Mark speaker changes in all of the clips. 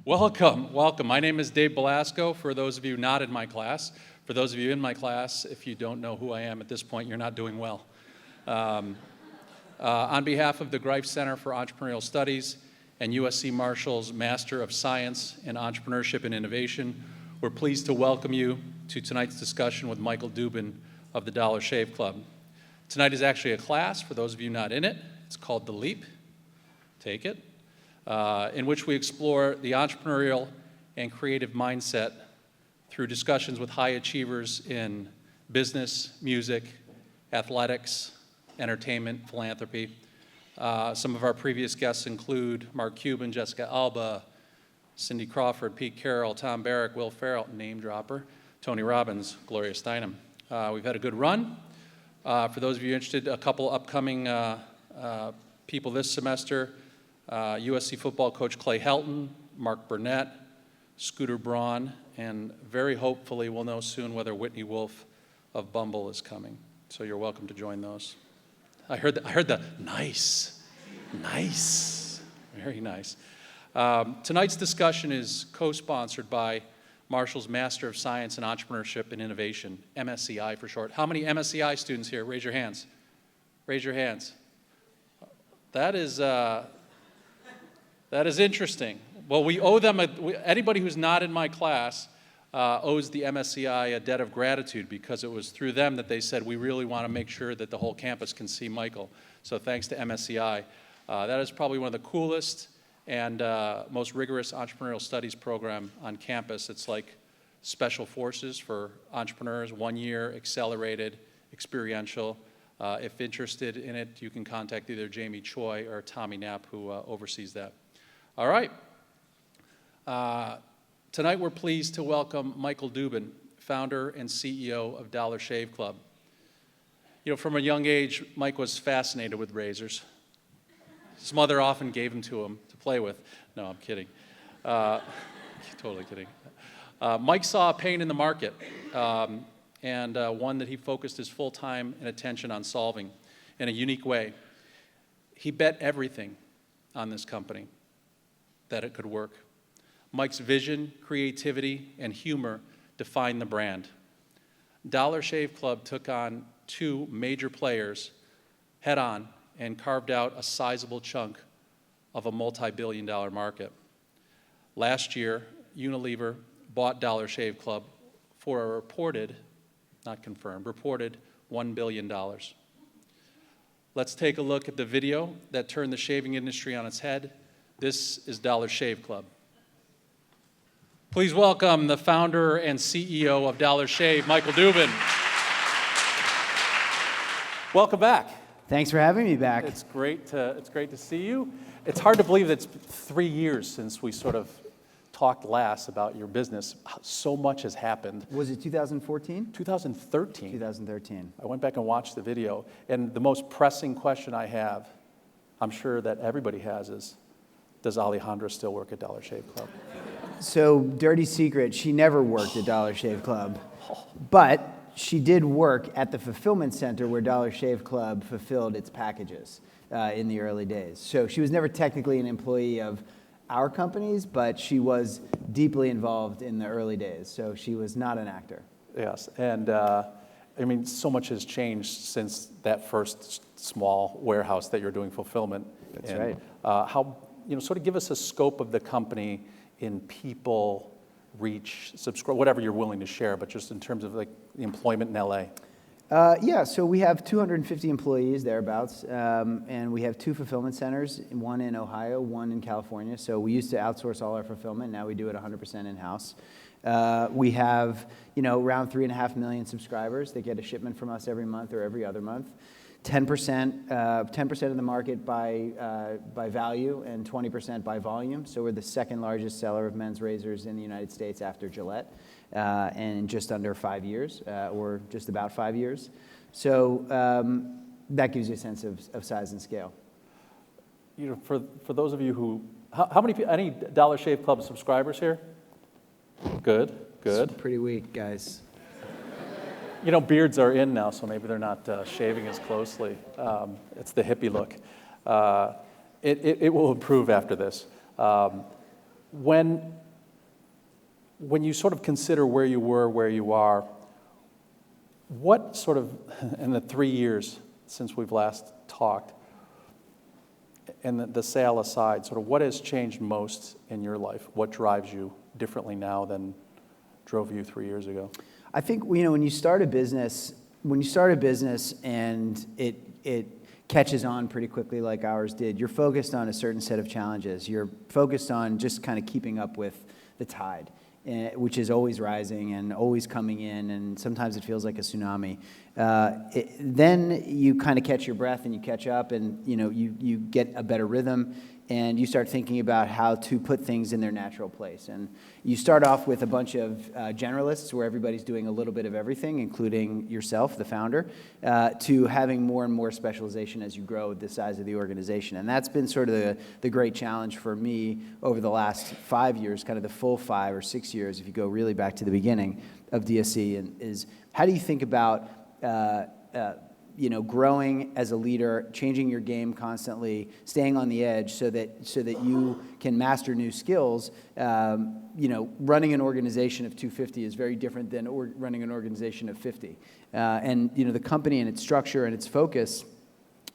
Speaker 1: Welcome, welcome. My name is Dave Belasco, for those of you not in my class. For those of you in my class, if you don't know who I am at this point, you're not doing well. On behalf of the Greif Center for Entrepreneurial Studies and USC Marshall's Master of Science in Entrepreneurship and Innovation, we're pleased to welcome you to tonight's discussion with Michael Dubin of the Dollar Shave Club. Tonight is actually a class, for those of you not in it. It's called The Leap. Take it. In which we explore the entrepreneurial and creative mindset through discussions with high achievers in business, music, athletics, entertainment, philanthropy. Some of our previous guests include Mark Cuban, Jessica Alba, Cindy Crawford, Pete Carroll, Tom Barrack, Will Ferrell, name dropper, Tony Robbins, Gloria Steinem. We've had a good run. For those of you interested, a couple upcoming people this semester. USC football coach Clay Helton, Mark Burnett, Scooter Braun, and very hopefully we'll know soon whether Whitney Wolf of Bumble is coming. So you're welcome to join those. I heard the nice, very nice. Tonight's discussion is co-sponsored by Marshall's Master of Science in Entrepreneurship and Innovation, MSCI for short. How many MSCI students here? Raise your hands. Raise your hands. That is interesting. Well, we owe them, anybody who's not in my class owes the MSCI a debt of gratitude because it was through them that they said, we really want to make sure that the whole campus can see Michael. So thanks to MSCI. That is probably one of the coolest and most rigorous entrepreneurial studies program on campus. It's like special forces for entrepreneurs, 1 year, accelerated, experiential. If interested in it, you can contact either Jamie Choi or Tommy Knapp, who oversees that. All right. Tonight we're pleased to welcome Michael Dubin, founder and CEO of Dollar Shave Club. You know, from a young age, Mike was fascinated with razors. His mother often gave them to him to play with. No, I'm kidding. Totally kidding. Mike saw a pain in the market, and one that he focused his full time and attention on solving in a unique way. He bet everything on this company that it could work. Mike's vision, creativity, and humor defined the brand. Dollar Shave Club took on two major players head on and carved out a sizable chunk of a multi-billion-dollar market. Last year, Unilever bought Dollar Shave Club for a reported, not confirmed, reported $1 billion. Let's take a look at the video that turned the shaving industry on its head. This is Dollar Shave Club. Please welcome the founder and CEO of Dollar Shave, Michael Dubin. Welcome back.
Speaker 2: Thanks for having me back.
Speaker 1: It's great to see you. It's hard to believe that it's 3 years since we sort of talked last about your business. So much has happened.
Speaker 2: Was it 2014?
Speaker 1: 2013.
Speaker 2: 2013.
Speaker 1: I went back and watched the video, and the most pressing question I have, I'm sure that everybody has, is, does Alejandra still work at Dollar Shave Club?
Speaker 2: So, dirty secret, she never worked at Dollar Shave Club, but she did work at the fulfillment center where Dollar Shave Club fulfilled its packages in the early days. So she was never technically an employee of our companies, but she was deeply involved in the early days. So she was not an actor.
Speaker 1: Yes, and I mean, so much has changed since that first small warehouse that you're doing fulfillment.
Speaker 2: That's right.
Speaker 1: How, sort of give us a scope of the company in people, reach, subscribe, whatever you're willing to share, but just in terms of like the employment in LA.
Speaker 2: So we have 250 employees, thereabouts, and we have 2 fulfillment centers, one in Ohio, one in California. So we used to outsource all our fulfillment. Now we do it 100% in-house. We have, around 3.5 million subscribers that get a shipment from us every month or every other month. 10% of the market by value and 20% by volume. So we're the second largest seller of men's razors in the United States after Gillette, and in just under 5 years, or just about 5 years. So that gives you a sense of size and scale.
Speaker 1: For those of you who, how many, any Dollar Shave Club subscribers here? Good.
Speaker 2: It's pretty weak, guys.
Speaker 1: Beards are in now, so maybe they're not shaving as closely. It's the hippie look. It will improve after this. When you sort of consider where you were, where you are, what sort of, in the 3 years since we've last talked, and the sale aside, sort of what has changed most in your life? What drives you differently now than drove you 3 years ago?
Speaker 2: I think, when you start a business, and it catches on pretty quickly like ours did, you're focused on a certain set of challenges. You're focused on just kind of keeping up with the tide, which is always rising and always coming in, and sometimes it feels like a tsunami. Then you kind of catch your breath and you catch up, and you get a better rhythm, and you start thinking about how to put things in their natural place. And you start off with a bunch of generalists where everybody's doing a little bit of everything, including yourself, the founder, to having more and more specialization as you grow the size of the organization. And that's been sort of the great challenge for me over the last 5 years, kind of the full 5 or 6 years, if you go really back to the beginning of DSC, and is how do you think about growing as a leader, changing your game constantly, staying on the edge so that you can master new skills. Running an organization of 250 is very different than running an organization of 50. And the company and its structure and its focus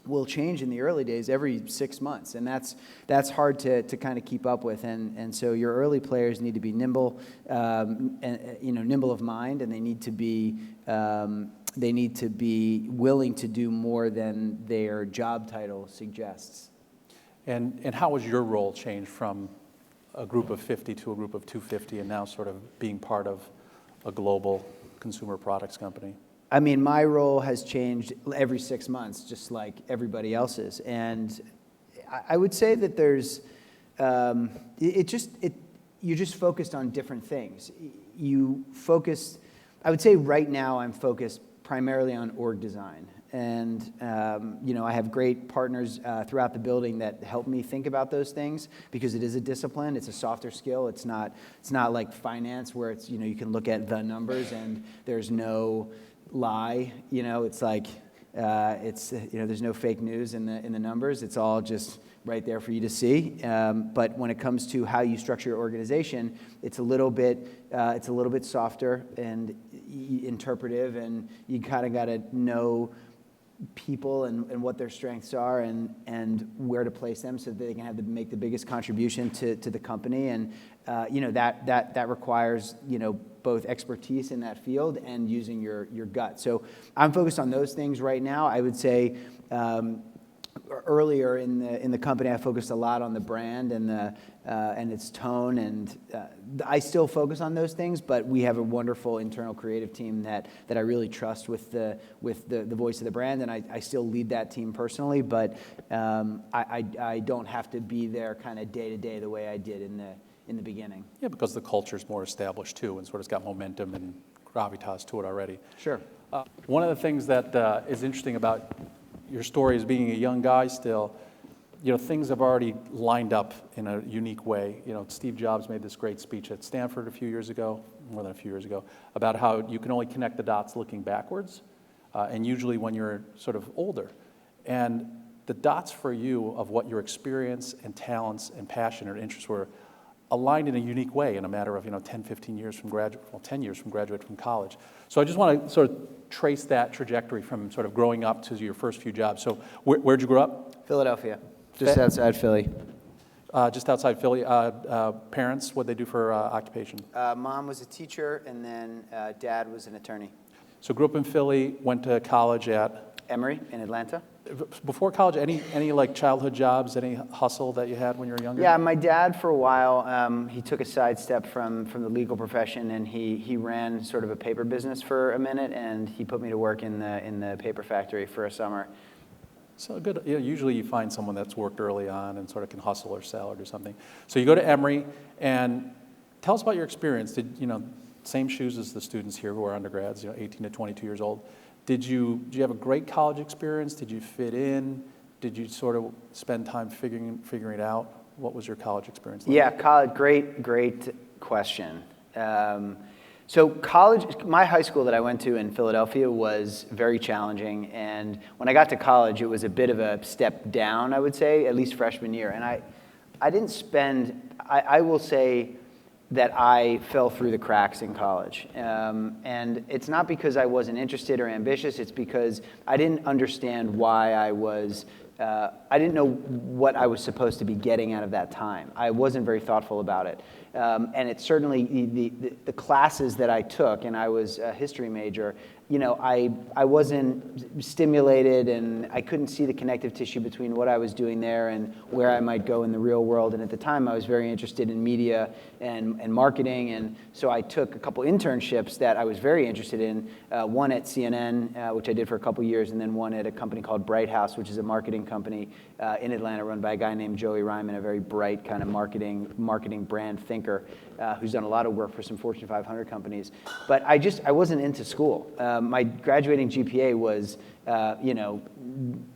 Speaker 2: will change in the early days every 6 months, and that's hard to kind of keep up with. And so your early players need to be nimble, nimble of mind, and they need to be willing to do more than their job title suggests.
Speaker 1: And how has your role changed from a group of 50 to a group of 250, and now sort of being part of a global consumer products company?
Speaker 2: I mean, my role has changed every 6 months, just like everybody else's. And I would say that there's, you're just focused on different things. I would say right now I'm focused primarily on org design. And, I have great partners throughout the building that help me think about those things, because it is a discipline. It's a softer skill. It's not like finance where it's, you can look at the numbers and there's no lie. It's like, there's no fake news in the numbers. It's all just right there for you to see. But when it comes to how you structure your organization, it's a little bit softer and interpretive, and you kind of got to know people and what their strengths are and where to place them so that they can make the biggest contribution to the company. And that requires both expertise in that field and using your gut. So I'm focused on those things right now. I would say earlier in the company, I focused a lot on the brand and its tone, and I still focus on those things. But we have a wonderful internal creative team that I really trust with the voice of the brand, and I still lead that team personally. But I don't have to be there kind of day to day the way I did in the beginning.
Speaker 1: Yeah, because the culture's more established too, and sort of has got momentum and gravitas to it already.
Speaker 2: Sure.
Speaker 1: One of the things that is interesting about your story is being a young guy still, things have already lined up in a unique way. Steve Jobs made this great speech at Stanford a few years ago, more than a few years ago, about how you can only connect the dots looking backwards, and usually when you're sort of older. And the dots for you of what your experience and talents and passion and interests were aligned in a unique way in a matter of 10, 15 years from 10 years from graduate from college. So I just want to sort of trace that trajectory from sort of growing up to your first few jobs. So where'd you grow up?
Speaker 2: Philadelphia, just outside Philly.
Speaker 1: Just outside Philly. Parents, what'd they do for occupation?
Speaker 2: Mom was a teacher, and then Dad was an attorney.
Speaker 1: So grew up in Philly, went to college at?
Speaker 2: Emory in Atlanta.
Speaker 1: Before college, any like childhood jobs, any hustle that you had when you were younger?
Speaker 2: Yeah, my dad for a while, he took a sidestep from the legal profession, and he ran sort of a paper business for a minute, and he put me to work in the paper factory for a summer.
Speaker 1: So good. Usually you find someone that's worked early on and sort of can hustle or sell or do something. So you go to Emory, and tell us about your experience. Same shoes as the students here who are undergrads, 18 to 22 years old. Did you have a great college experience? Did you fit in? Did you sort of spend time figuring it out? What was your college experience like?
Speaker 2: Yeah, college, great question. So college, my high school that I went to in Philadelphia was very challenging, and when I got to college, it was a bit of a step down, I would say, at least freshman year. And I didn't spend, I will say that I fell through the cracks in college. And it's not because I wasn't interested or ambitious, it's because I didn't understand why I didn't know what I was supposed to be getting out of that time. I wasn't very thoughtful about it. And it certainly, the classes that I took, and I was a history major, I wasn't stimulated, and I couldn't see the connective tissue between what I was doing there and where I might go in the real world. And at the time, I was very interested in media and marketing, and so I took a couple internships that I was very interested in, one at CNN, which I did for a couple years, and then one at a company called Bright House, which is a marketing company in Atlanta run by a guy named Joey Ryman, a very bright kind of marketing brand thinker who's done a lot of work for some Fortune 500 companies. But I wasn't into school. My graduating GPA was,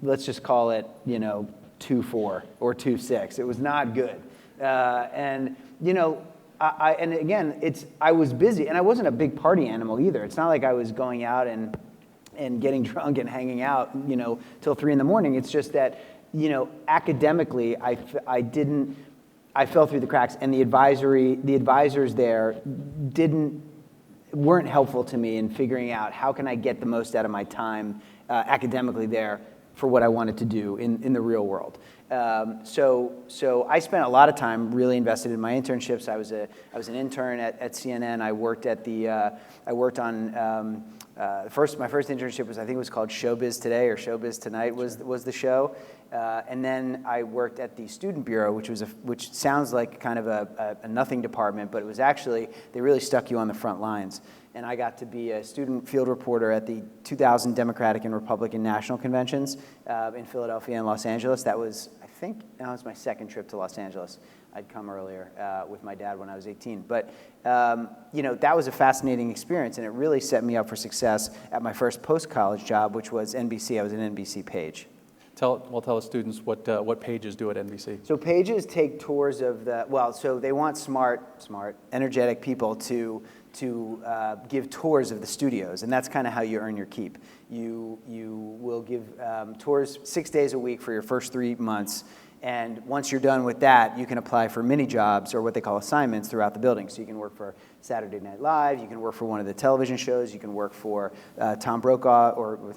Speaker 2: let's just call it, 2.4 or 2.6. It was not good. And again, I was busy, and I wasn't a big party animal either. It's not like I was going out and getting drunk and hanging out, till 3 in the morning. It's just that, academically, I fell through the cracks, and the advisors there weren't helpful to me in figuring out how can I get the most out of my time academically there for what I wanted to do in the real world. So I spent a lot of time really invested in my internships. I was an intern at CNN. I worked on my first internship was, I think it was called Showbiz Today or Showbiz Tonight was the show. And then I worked at the Student Bureau, which sounds like kind of a nothing department, but it was actually, they really stuck you on the front lines. And I got to be a student field reporter at the 2000 Democratic and Republican National Conventions in Philadelphia and Los Angeles. That was, I think, that was my second trip to Los Angeles. I'd come earlier with my dad when I was 18. But, that was a fascinating experience, and it really set me up for success at my first post-college job, which was NBC. I was an NBC page.
Speaker 1: Tell the students what pages do at NBC.
Speaker 2: So pages take tours of so they want smart, energetic people to give tours of the studios, and that's kind of how you earn your keep. You will give tours 6 days a week for your first 3 months, and once you're done with that, you can apply for mini jobs or what they call assignments throughout the building. So you can work for Saturday Night Live, you can work for one of the television shows, you can work for Tom Brokaw, or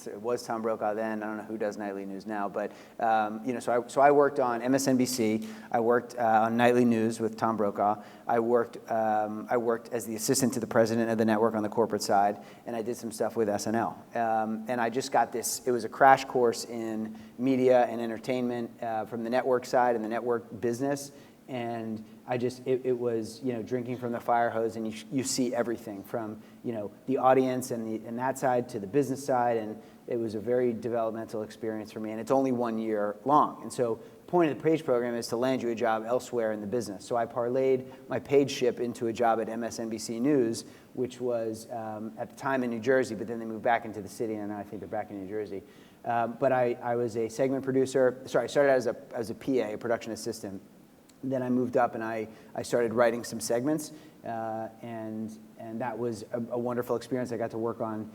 Speaker 2: it was Tom Brokaw then. I don't know who does nightly news now, but so I worked on MSNBC. I worked on nightly news with Tom Brokaw. I worked as the assistant to the president of the network on the corporate side, and I did some stuff with SNL. And I just got this. It was a crash course in media and entertainment from the network side and the network business. And it was, drinking from the fire hose, and you see everything from, the audience and that side to the business side, and it was a very developmental experience for me, and it's only 1 year long. And so the point of the page program is to land you a job elsewhere in the business. So I parlayed my pageship into a job at MSNBC News, which was at the time in New Jersey, but then they moved back into the city, and now I think they're back in New Jersey. But I was a segment producer. Sorry, I started out as a PA, a production assistant. Then I moved up and I started writing some segments, and that was a wonderful experience. I got to work on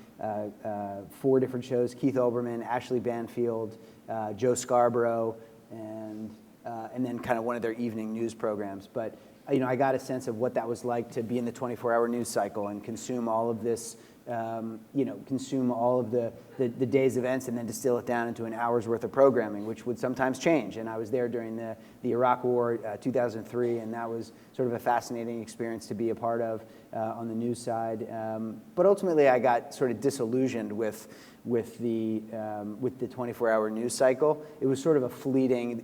Speaker 2: 4 different shows: Keith Olbermann, Ashley Banfield, Joe Scarborough, and then kind of one of their evening news programs. But I got a sense of what that was like to be in the 24-hour news cycle and consume all of this. Consume all of the day's events and then distill it down into an hour's worth of programming, which would sometimes change. And I was there during the Iraq War, 2003, and that was sort of a fascinating experience to be a part of on the news side. But ultimately, I got sort of disillusioned with the 24-hour news cycle. It was sort of a fleeting.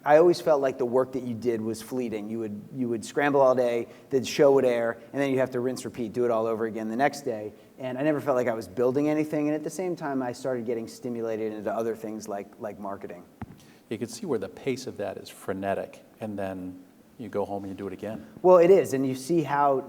Speaker 2: I always felt like the work that you did was fleeting. You would scramble all day, the show would air, and then you'd have to rinse, repeat, do it all over again the next day. And I never felt like I was building anything. And at the same time, I started getting stimulated into other things like marketing.
Speaker 1: You can see where the pace of that is frenetic, and then you go home and you do it again.
Speaker 2: Well, it is, and you see how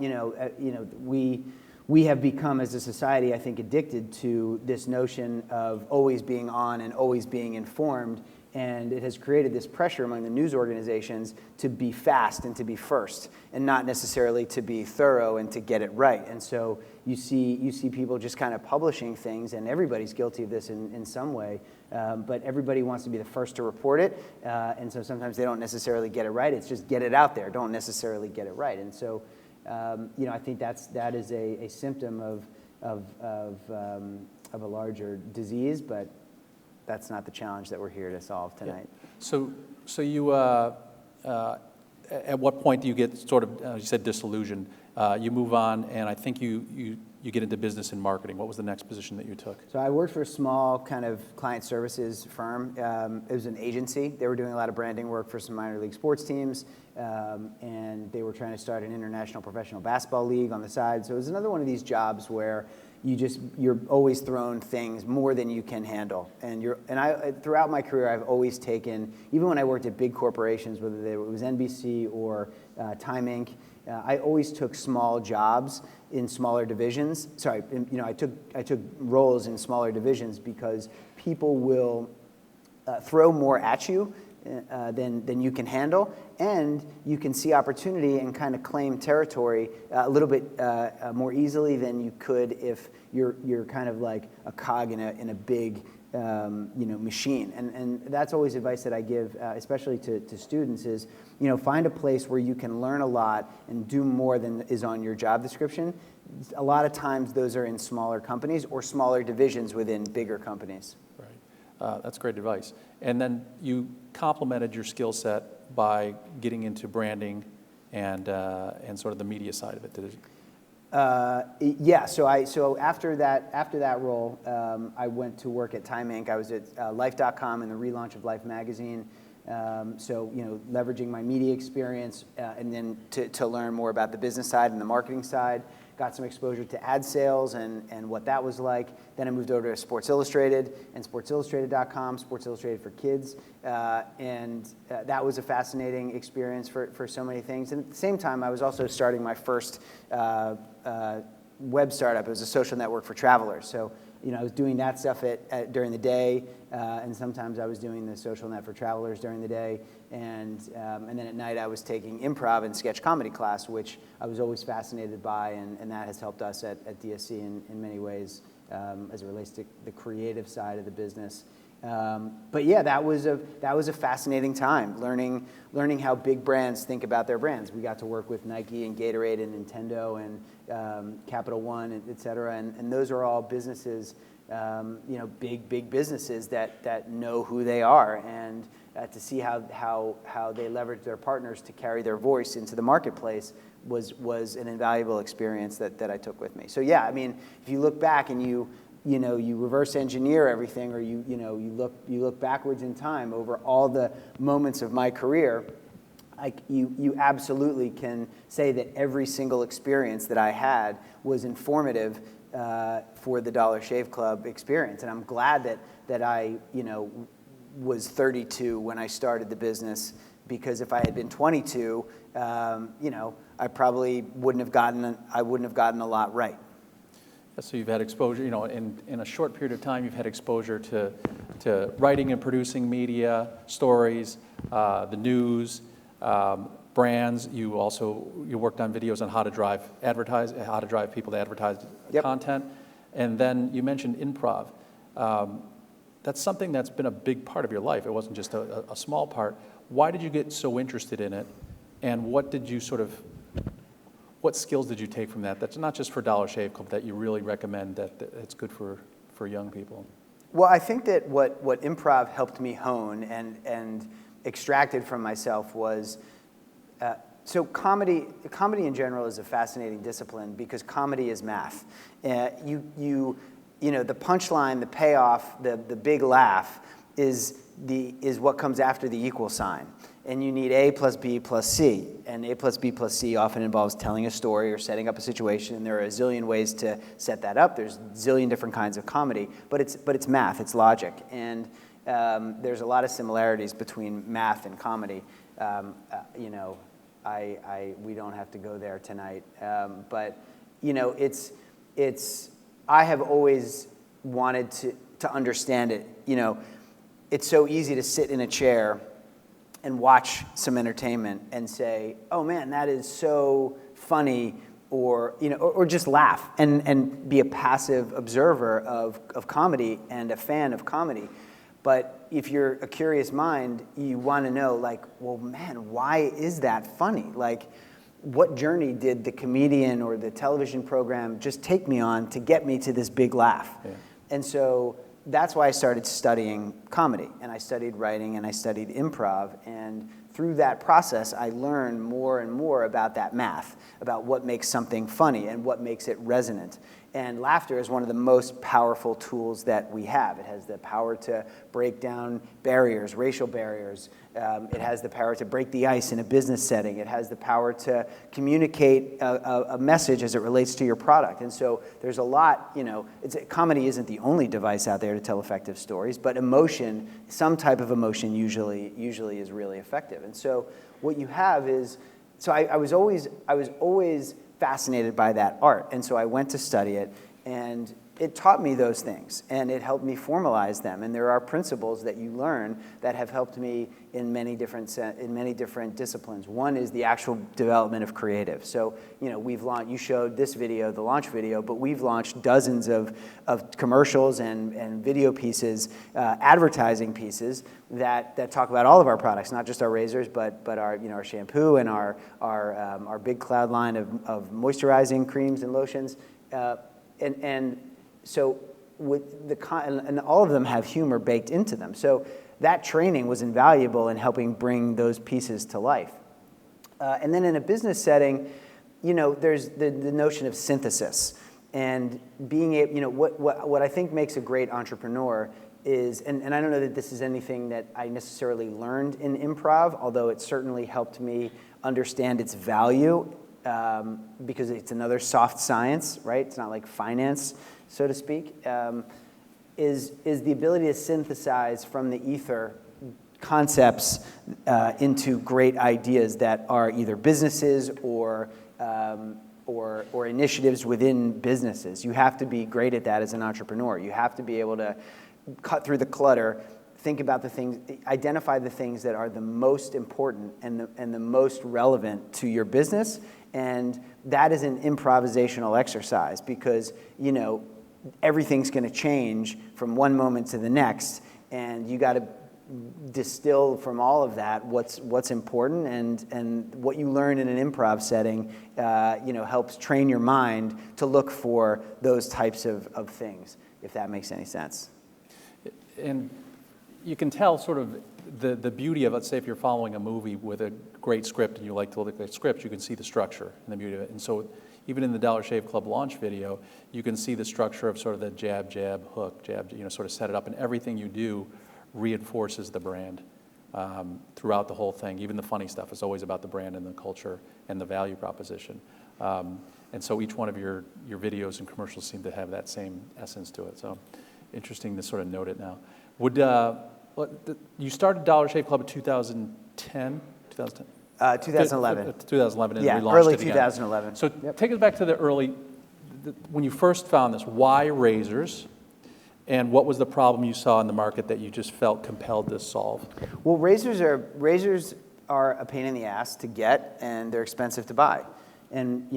Speaker 2: we have become, as a society, I think, addicted to this notion of always being on and always being informed. And it has created this pressure among the news organizations to be fast and to be first, and not necessarily to be thorough and to get it right. And so you see people just kind of publishing things, and everybody's guilty of this in some way, but everybody wants to be the first to report it, and so sometimes they don't necessarily get it right. It's just get it out there, don't necessarily get it right. And so I think that is a symptom of a larger disease, but that's not the challenge that we're here to solve tonight.
Speaker 1: Yeah. So you, at what point do you get sort of, you said disillusioned, you move on, and I think you get into business and marketing. What was the next position that you took?
Speaker 2: So I worked for a small kind of client services firm. It was an agency. They were doing a lot of branding work for some minor league sports teams, and they were trying to start an international professional basketball league on the side. So it was another one of these jobs where you're always thrown things more than you can handle. And I throughout my career, I've always taken, even when I worked at big corporations, whether it was NBC or Time Inc., I always took small jobs in smaller divisions. Sorry, I took roles in smaller divisions because people will throw more at you than you can handle, and you can see opportunity and kind of claim territory a little bit more easily than you could if you're kind of like a cog in a big machine. And that's always advice that I give, especially to students, is find a place where you can learn a lot and do more than is on your job description. A lot of times those are in smaller companies or smaller divisions within bigger companies.
Speaker 1: Right. That's great advice. And then you complemented your skill set by getting into branding and sort of the media side of it.
Speaker 2: Yeah. So after that role, I went to work at Time Inc. I was at Life.com in the relaunch of Life magazine. So leveraging my media experience and then to learn more about the business side and the marketing side. Got some exposure to ad sales and what that was like. Then I moved over to Sports Illustrated and SportsIllustrated.com, Sports Illustrated for Kids. And that was a fascinating experience for so many things. And at the same time, I was also starting my first web startup. It was a social network for travelers. So I was doing that stuff during the day, and sometimes I was doing the social net for travelers during the day, and then at night I was taking improv and sketch comedy class, which I was always fascinated by, and that has helped us at DSC in many ways as it relates to the creative side of the business. But yeah, that was a fascinating time, learning how big brands think about their brands. We got to work with Nike and Gatorade and Nintendo and Capital One, et cetera, and those are all businesses, big businesses that know who they are, and to see how they leverage their partners to carry their voice into the marketplace was an invaluable experience that I took with me. So yeah, I mean, if you look back and you reverse engineer everything, or you look backwards in time over all the moments of my career, you absolutely can say that every single experience that I had was informative for the Dollar Shave Club experience. And I'm glad that I was 32 when I started the business, because if I had been 22, I probably wouldn't have gotten a lot right.
Speaker 1: So you've had exposure, in a short period of time, you've had exposure to writing and producing media, stories, the news, brands. You worked on videos on how to drive people to advertise content. And then you mentioned improv. That's something that's been a big part of your life. It wasn't just a small part. Why did you get so interested in it? And what skills did you take from that? That's not just for Dollar Shave Club, that you really recommend that it's good for young people.
Speaker 2: Well, I think that what improv helped me hone and extracted from myself was, so comedy in general is a fascinating discipline because comedy is math. The punchline, the payoff, the big laugh is what comes after the equal sign. And you need A plus B plus C. And A plus B plus C often involves telling a story or setting up a situation, and there are a zillion ways to set that up. There's a zillion different kinds of comedy, but it's math, it's logic. And there's a lot of similarities between math and comedy. We don't have to go there tonight. But I have always wanted to understand it. it's so easy to sit in a chair and watch some entertainment and say, oh man, that is so funny, or or just laugh and be a passive observer of comedy and a fan of comedy. But if you're a curious mind, you want to know, like, well, man, why is that funny? Like, what journey did the comedian or the television program just take me on to get me to this big laugh? Yeah. And so that's why I started studying comedy, and I studied writing, and I studied improv, and through that process, I learned more and more about that math, about what makes something funny and what makes it resonant. And laughter is one of the most powerful tools that we have. It has the power to break down barriers, racial barriers. It has the power to break the ice in a business setting. It has the power to communicate a message as it relates to your product. And so there's a lot, comedy isn't the only device out there to tell effective stories, but emotion, some type of emotion usually is really effective. And so what you have is, so I was always fascinated by that art, and so I went to study it, and it taught me those things, and it helped me formalize them. And there are principles that you learn that have helped me in many different disciplines. One is the actual development of creative. So, we've launched. You showed this video, the launch video, but we've launched dozens of commercials and video pieces, advertising pieces that talk about all of our products, not just our razors, but our our shampoo and our Big Cloud line of moisturizing creams and lotions, and so and all of them have humor baked into them. So that training was invaluable in helping bring those pieces to life. And then in a business setting, there's the notion of synthesis, and being able, what I think makes a great entrepreneur is, and I don't know that this is anything that I necessarily learned in improv, although it certainly helped me understand its value, because it's another soft science, right? It's not like finance, so to speak, is the ability to synthesize from the ether concepts into great ideas that are either businesses or initiatives within businesses. You have to be great at that as an entrepreneur. You have to be able to cut through the clutter, think about the things, identify the things that are the most important and the most relevant to your business. And that is an improvisational exercise, because everything's going to change from one moment to the next, and you got to distill from all of that what's important, and what you learn in an improv setting helps train your mind to look for those types of things, if that makes any sense.
Speaker 1: And you can tell sort of the beauty of, let's say if you're following a movie with a great script and you like to look at the script, you can see the structure and the beauty of it. And so even in the Dollar Shave Club launch video, you can see the structure of sort of the jab, jab, hook, jab, sort of set it up, and everything you do reinforces the brand throughout the whole thing. Even the funny stuff is always about the brand and the culture and the value proposition. And so each one of your videos and commercials seem to have that same essence to it. So interesting to sort of note it now. You started Dollar Shave Club in 2010?
Speaker 2: 2011.
Speaker 1: 2011, and
Speaker 2: yeah,
Speaker 1: relaunched
Speaker 2: early
Speaker 1: it again.
Speaker 2: 2011.
Speaker 1: So take us back to when you first found this. Why razors? And what was the problem you saw in the market that you just felt compelled to solve?
Speaker 2: Well, razors are a pain in the ass to get, and they're expensive to buy. And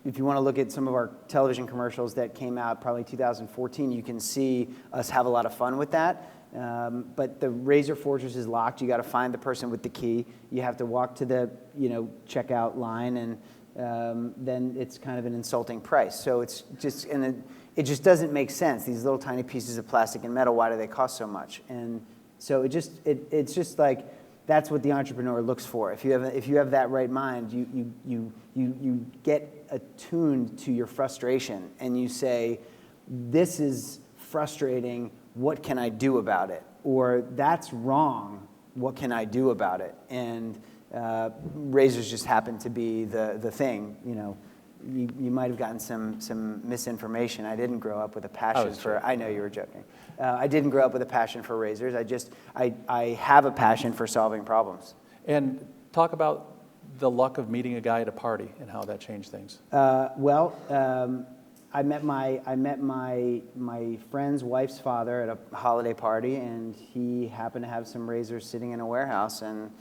Speaker 2: if you want to look at some of our television commercials that came out probably 2014, you can see us have a lot of fun with that. But the Razor Fortress is locked. You got to find the person with the key. You have to walk to the checkout line, and then it's kind of an insulting price. So it's just it just doesn't make sense. These little tiny pieces of plastic and metal, why do they cost so much? And so it's just like, that's what the entrepreneur looks for. If you have that right mind, you get attuned to your frustration, and you say, this is frustrating, what can I do about it? Or that's wrong, what can I do about it? And razors just happen to be the thing. You might have gotten some misinformation. I didn't grow up with a passion for. I know you were joking. I didn't grow up with a passion for razors. I have a passion for solving problems.
Speaker 1: And talk about the luck of meeting a guy at a party and how that changed things.
Speaker 2: I met my friend's wife's father at a holiday party, and he happened to have some razors sitting in a warehouse, and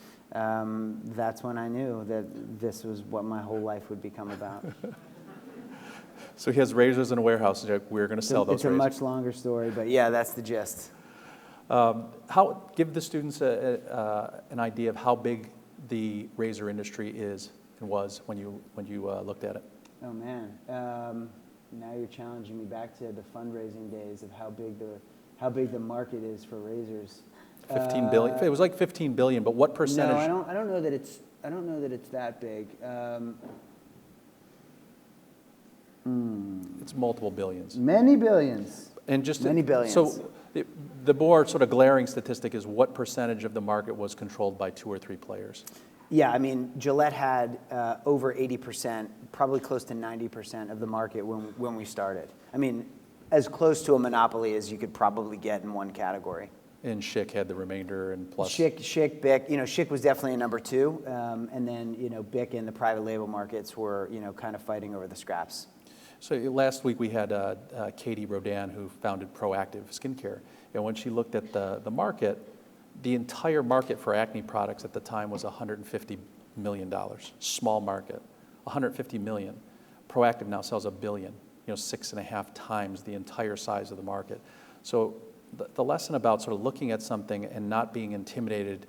Speaker 2: that's when I knew that this was what my whole life would become about.
Speaker 1: So he has razors in a warehouse, and we're going to sell those razors.
Speaker 2: It's a much longer story, but yeah, that's the gist.
Speaker 1: Give the students an idea of how big the razor industry is and was when you looked at it.
Speaker 2: Oh man, now you're challenging me back to the fundraising days of how big the market is for razors.
Speaker 1: 15 billion. It was like 15 billion, but what percentage?
Speaker 2: No, I don't know that it's that big.
Speaker 1: It's multiple billions.
Speaker 2: Many billions.
Speaker 1: And just
Speaker 2: many billions.
Speaker 1: So the more sort of glaring statistic is what percentage of the market was controlled by 2 or 3 players?
Speaker 2: Yeah, I mean, Gillette had over 80%, probably close to 90% of the market when we started. I mean, as close to a monopoly as you could probably get in one category.
Speaker 1: And Schick had the remainder and plus.
Speaker 2: Schick, Bic. Schick was definitely a number 2, and then Bic and the private label markets were kind of fighting over the scraps.
Speaker 1: So last week we had Katie Rodan, who founded Proactive Skincare, and when she looked at the market, the entire market for acne products at the time was $150 million. Small market, $150 million. Proactive now sells $1 billion, 6.5 times the entire size of the market. So the lesson about sort of looking at something and not being intimidated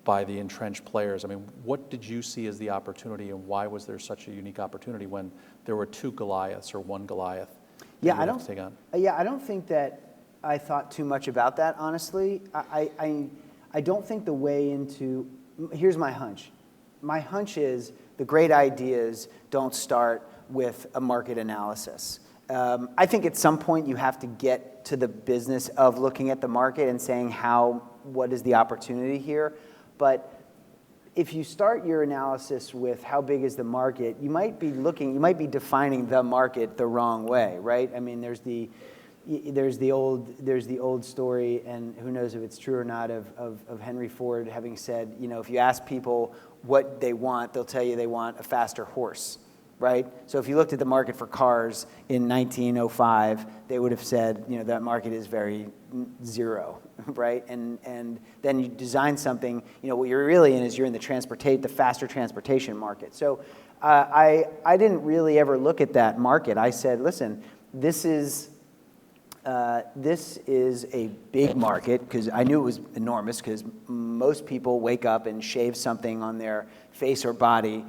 Speaker 1: by the entrenched players. I mean, what did you see as the opportunity, and why was there such a unique opportunity when there were 2 Goliaths or 1 Goliath?
Speaker 2: Yeah, I don't think that I thought too much about that, honestly. I don't think the way into, here's my hunch. My hunch is the great ideas don't start with a market analysis. I think at some point you have to get to the business of looking at the market and saying what is the opportunity here. But if you start your analysis with how big is the market, you might be defining the market the wrong way, right? I mean, there's the old story, and who knows if it's true or not, of Henry Ford having said, if you ask people what they want, they'll tell you they want a faster horse, right? So if you looked at the market for cars in 1905, they would have said, that market is very zero, right? And then you design something, what you're really in is you're in the faster transportation market. So I didn't really ever look at that market. I said, listen, this is a big market, because I knew it was enormous, because most people wake up and shave something on their face or body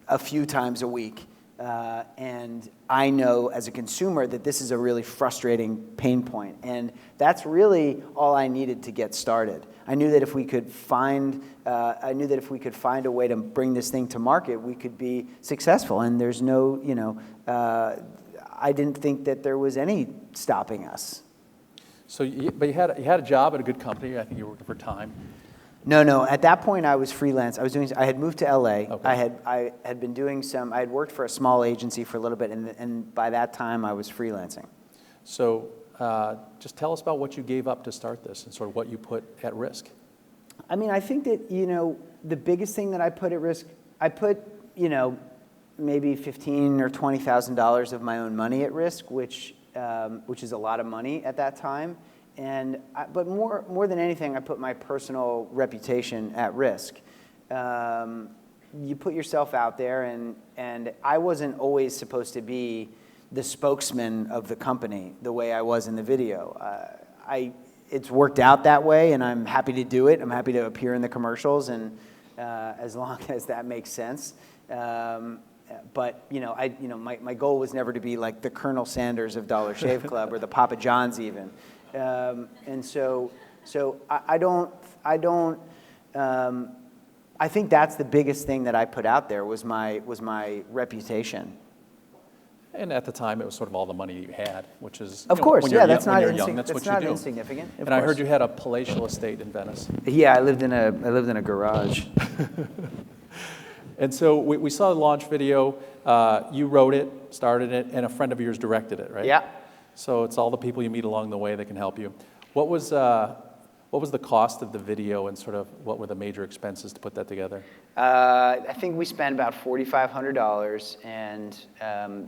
Speaker 2: a few times a week. And I know as a consumer that this is a really frustrating pain point. And that's really all I needed to get started. I knew that if we could find a way to bring this thing to market, we could be successful. And there's no, I didn't think that there was any stopping us.
Speaker 1: So, but you had a job at a good company. I think you were working for Time.
Speaker 2: No. At that point, I was freelance. I had moved to LA.
Speaker 1: Okay.
Speaker 2: I had been doing I had worked for a small agency for a little bit, and by that time, I was freelancing.
Speaker 1: So, just tell us about what you gave up to start this, and sort of what you put at risk.
Speaker 2: I mean, I think that the biggest thing that I put at risk, I put maybe $15,000 or $20,000 of my own money at risk, which is a lot of money at that time. But more than anything, I put my personal reputation at risk. You put yourself out there, and I wasn't always supposed to be the spokesman of the company the way I was in the video. It's worked out that way, and I'm happy to do it. I'm happy to appear in the commercials, and as long as that makes sense. But my goal was never to be like the Colonel Sanders of Dollar Shave Club or the Papa John's even. And so I think that's the biggest thing that I put out there was my reputation.
Speaker 1: And at the time, it was sort of all the money you had, which is
Speaker 2: of course,
Speaker 1: when
Speaker 2: yeah,
Speaker 1: you're
Speaker 2: that's
Speaker 1: young,
Speaker 2: not
Speaker 1: when you're young, that's what you do.
Speaker 2: Insignificant.
Speaker 1: And I heard you had a palatial estate in Venice.
Speaker 2: Yeah, I lived in a garage.
Speaker 1: And so we saw the launch video. You wrote it, started it, and a friend of yours directed it, right?
Speaker 2: Yeah.
Speaker 1: So it's all the people you meet along the way that can help you. What was the cost of the video, and sort of what were the major expenses to put that together? I
Speaker 2: think we spent about $4,500, and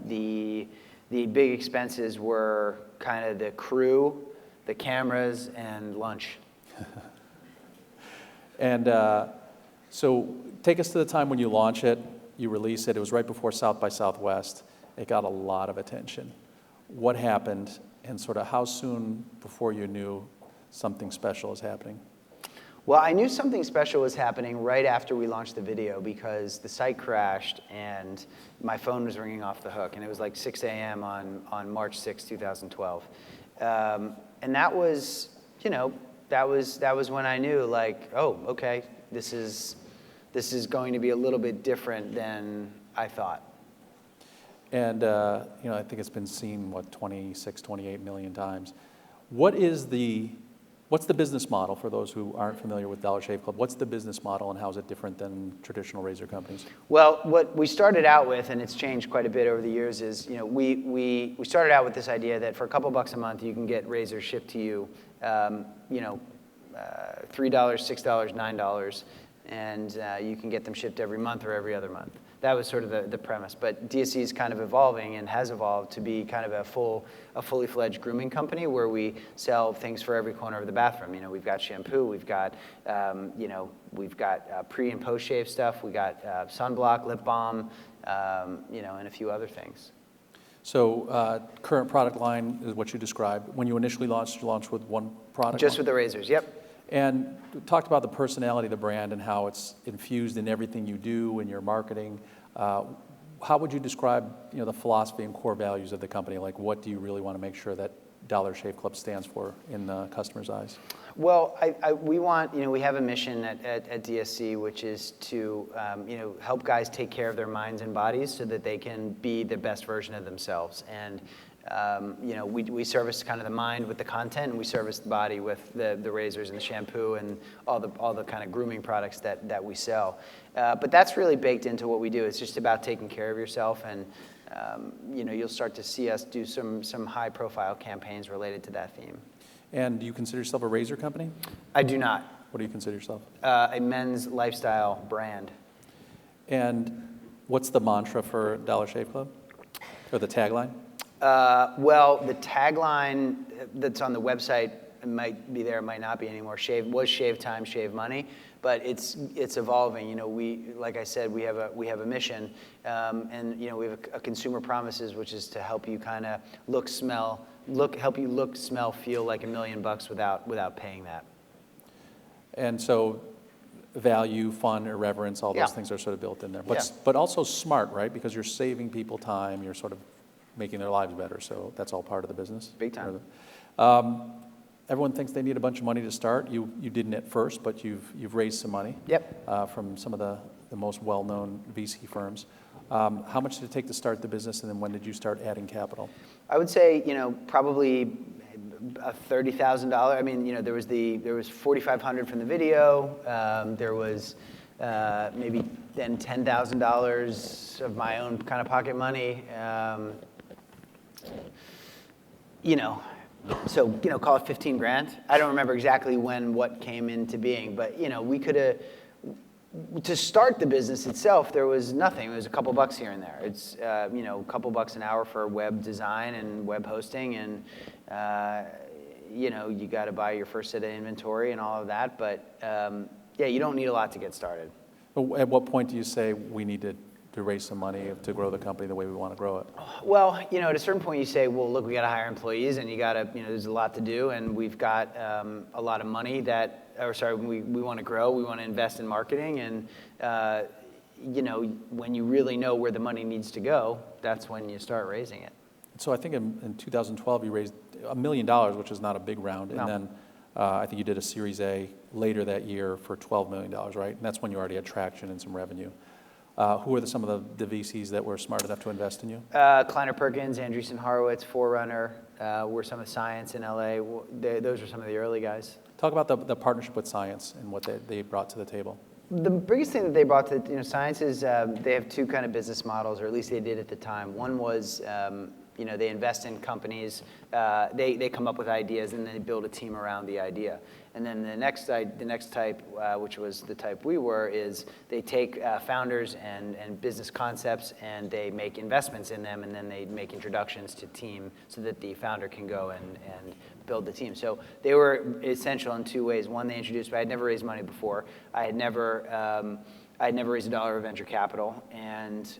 Speaker 2: the The big expenses were kind of the crew, the cameras, and lunch.
Speaker 1: And so take us to the time when you launch it, you release it. It was right before South by Southwest. It got a lot of attention. What happened, and sort of how soon before you knew something special is happening?
Speaker 2: Well, I knew something special was happening right after we launched the video because the site crashed and my phone was ringing off the hook, and it was like 6 a.m. on March 6, 2012. And that was, that was when I knew, like, oh, okay, this is going to be a little bit different than I thought.
Speaker 1: And I think it's been seen, 26, 28 million times. What's the business model for those who aren't familiar with Dollar Shave Club? What's the business model, and how is it different than traditional razor companies?
Speaker 2: Well, what we started out with, and it's changed quite a bit over the years, is we started out with this idea that for a couple bucks a month you can get razors shipped to you, $3, $6, $9, and you can get them shipped every month or every other month. That was sort of the premise. But DSC is kind of evolving and has evolved to be kind of a fully fledged grooming company where we sell things for every corner of the bathroom. We've got shampoo, we've got pre and post shave stuff, we got sunblock, lip balm, and a few other things.
Speaker 1: So current product line is what you described. When you initially launched, you launched with one product?
Speaker 2: Just with the razors, yep.
Speaker 1: And talked about the personality of the brand and how it's infused in everything you do in your marketing. How would you describe, the philosophy and core values of the company? Like, what do you really want to make sure that Dollar Shave Club stands for in the customer's eyes?
Speaker 2: Well, we want, we have a mission at DSC, which is to, help guys take care of their minds and bodies so that they can be the best version of themselves. And we service kind of the mind with the content, and we service the body with the razors and the shampoo and all the kind of grooming products that we sell. But that's really baked into what we do. It's just about taking care of yourself, and you'll start to see us do some high-profile campaigns related to that theme.
Speaker 1: And do you consider yourself a razor company?
Speaker 2: I do not.
Speaker 1: What do you consider yourself?
Speaker 2: A men's lifestyle brand.
Speaker 1: And what's the mantra for Dollar Shave Club, or the tagline?
Speaker 2: Well, the tagline that's on the website might be there, might not be anymore. Shave time, shave money, but it's evolving. Like I said, we have a mission, and we have a consumer promises, which is to help you kind of help you look, smell, feel like $1 million without paying that.
Speaker 1: And so, value, fun, irreverence, all those things are sort of built in there. But also smart, right? Because you're saving people time. You're sort of making their lives better. So that's all part of the business.
Speaker 2: Big time.
Speaker 1: Everyone thinks they need a bunch of money to start. You didn't at first, but you've raised some money.
Speaker 2: Yep.
Speaker 1: From some of the most well-known VC firms. How much did it take to start the business, and then when did you start adding capital?
Speaker 2: I would say, probably $30,000. I mean, there was $4,500 from the video. There was maybe then $10,000 of my own kind of pocket money. So call it 15 grand. I don't remember exactly what came into being, but we could have. To start the business itself, there was nothing. It was a couple bucks here and there. It's a couple bucks an hour for web design and web hosting, and you got to buy your first set of inventory and all of that. But you don't need a lot to get started.
Speaker 1: At what point do you say we need to raise some money to grow the company the way we want to grow it?
Speaker 2: Well, at a certain point you say, well, look, we got to hire employees, and you got to, there's a lot to do, and we've got a lot of money we want to grow, we want to invest in marketing, and when you really know where the money needs to go, that's when you start raising it.
Speaker 1: So I think in 2012 you raised $1 million, which is not a big round, and then I think you did a Series A later that year for $12 million, right? And that's when you already had traction and some revenue. Who are some of the VCs that were smart enough to invest in you?
Speaker 2: Kleiner Perkins, Andreessen Horowitz, Forerunner, were some of Science in LA. Those were some of the early guys.
Speaker 1: Talk about the partnership with Science and what they brought to the table.
Speaker 2: The biggest thing that they brought to Science is they have two kind of business models, or at least they did at the time. One was You know, they invest in companies, they come up with ideas, and they build a team around the idea. And then the next type, which was the type we were, is they take founders and business concepts, and they make investments in them, and then they make introductions to team so that the founder can go and build the team. So they were essential in two ways. One, they introduced me. I had never raised money before. I had never raised $1 of venture capital, and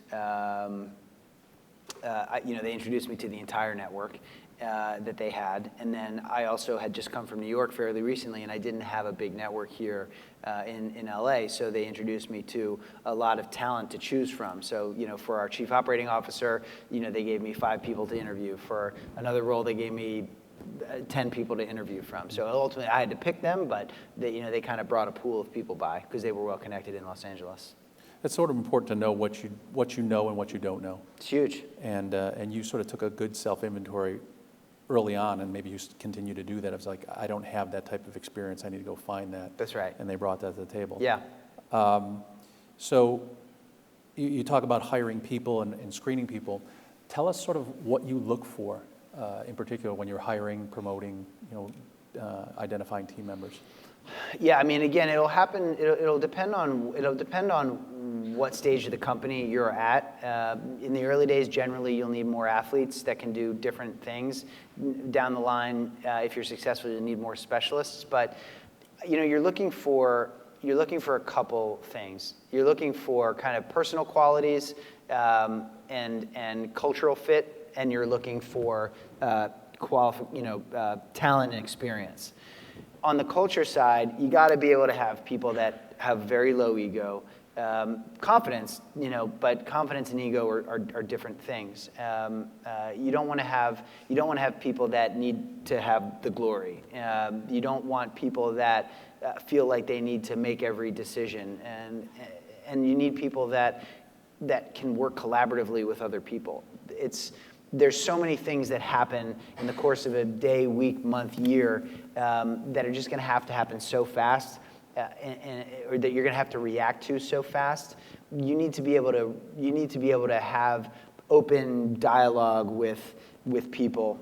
Speaker 2: you know, they introduced me to the entire network that they had. And then I also had just come from New York fairly recently, and I didn't have a big network here in LA, so they introduced me to a lot of talent to choose from. So, you know, for our chief operating officer, you know, they gave me 5 people to interview. For another role, they gave me 10 people to interview from. So ultimately, I had to pick them, but they, you know, they kind of brought a pool of people by because they were well connected in Los Angeles.
Speaker 1: It's sort of important to know what you know and what you don't know.
Speaker 2: It's huge.
Speaker 1: And you sort of took a good self-inventory early on, and maybe you continue to do that. It was like, I don't have that type of experience. I need to go find that.
Speaker 2: That's right.
Speaker 1: And they brought that to the table.
Speaker 2: Yeah.
Speaker 1: So you talk about hiring people and screening people. Tell us sort of what you look for in particular when you're hiring, promoting, you know, identifying team members.
Speaker 2: Yeah, I mean, again, it'll happen. It'll depend on what stage of the company you're at. In the early days, generally, you'll need more athletes that can do different things. Down the line, if you're successful, you'll need more specialists. But you know, you're looking for a couple things. You're looking for kind of personal qualities and cultural fit, and you're looking for talent and experience. On the culture side, you got to be able to have people that have very low ego, confidence, you know, but confidence and ego are different things. You don't want to have people that need to have the glory. You don't want people that feel like they need to make every decision, and you need people that can work collaboratively with other people. There's so many things that happen in the course of a day, week, month, year that are just going to happen so fast, or that you're going to have to react to so fast. You need to be able to have open dialogue with people,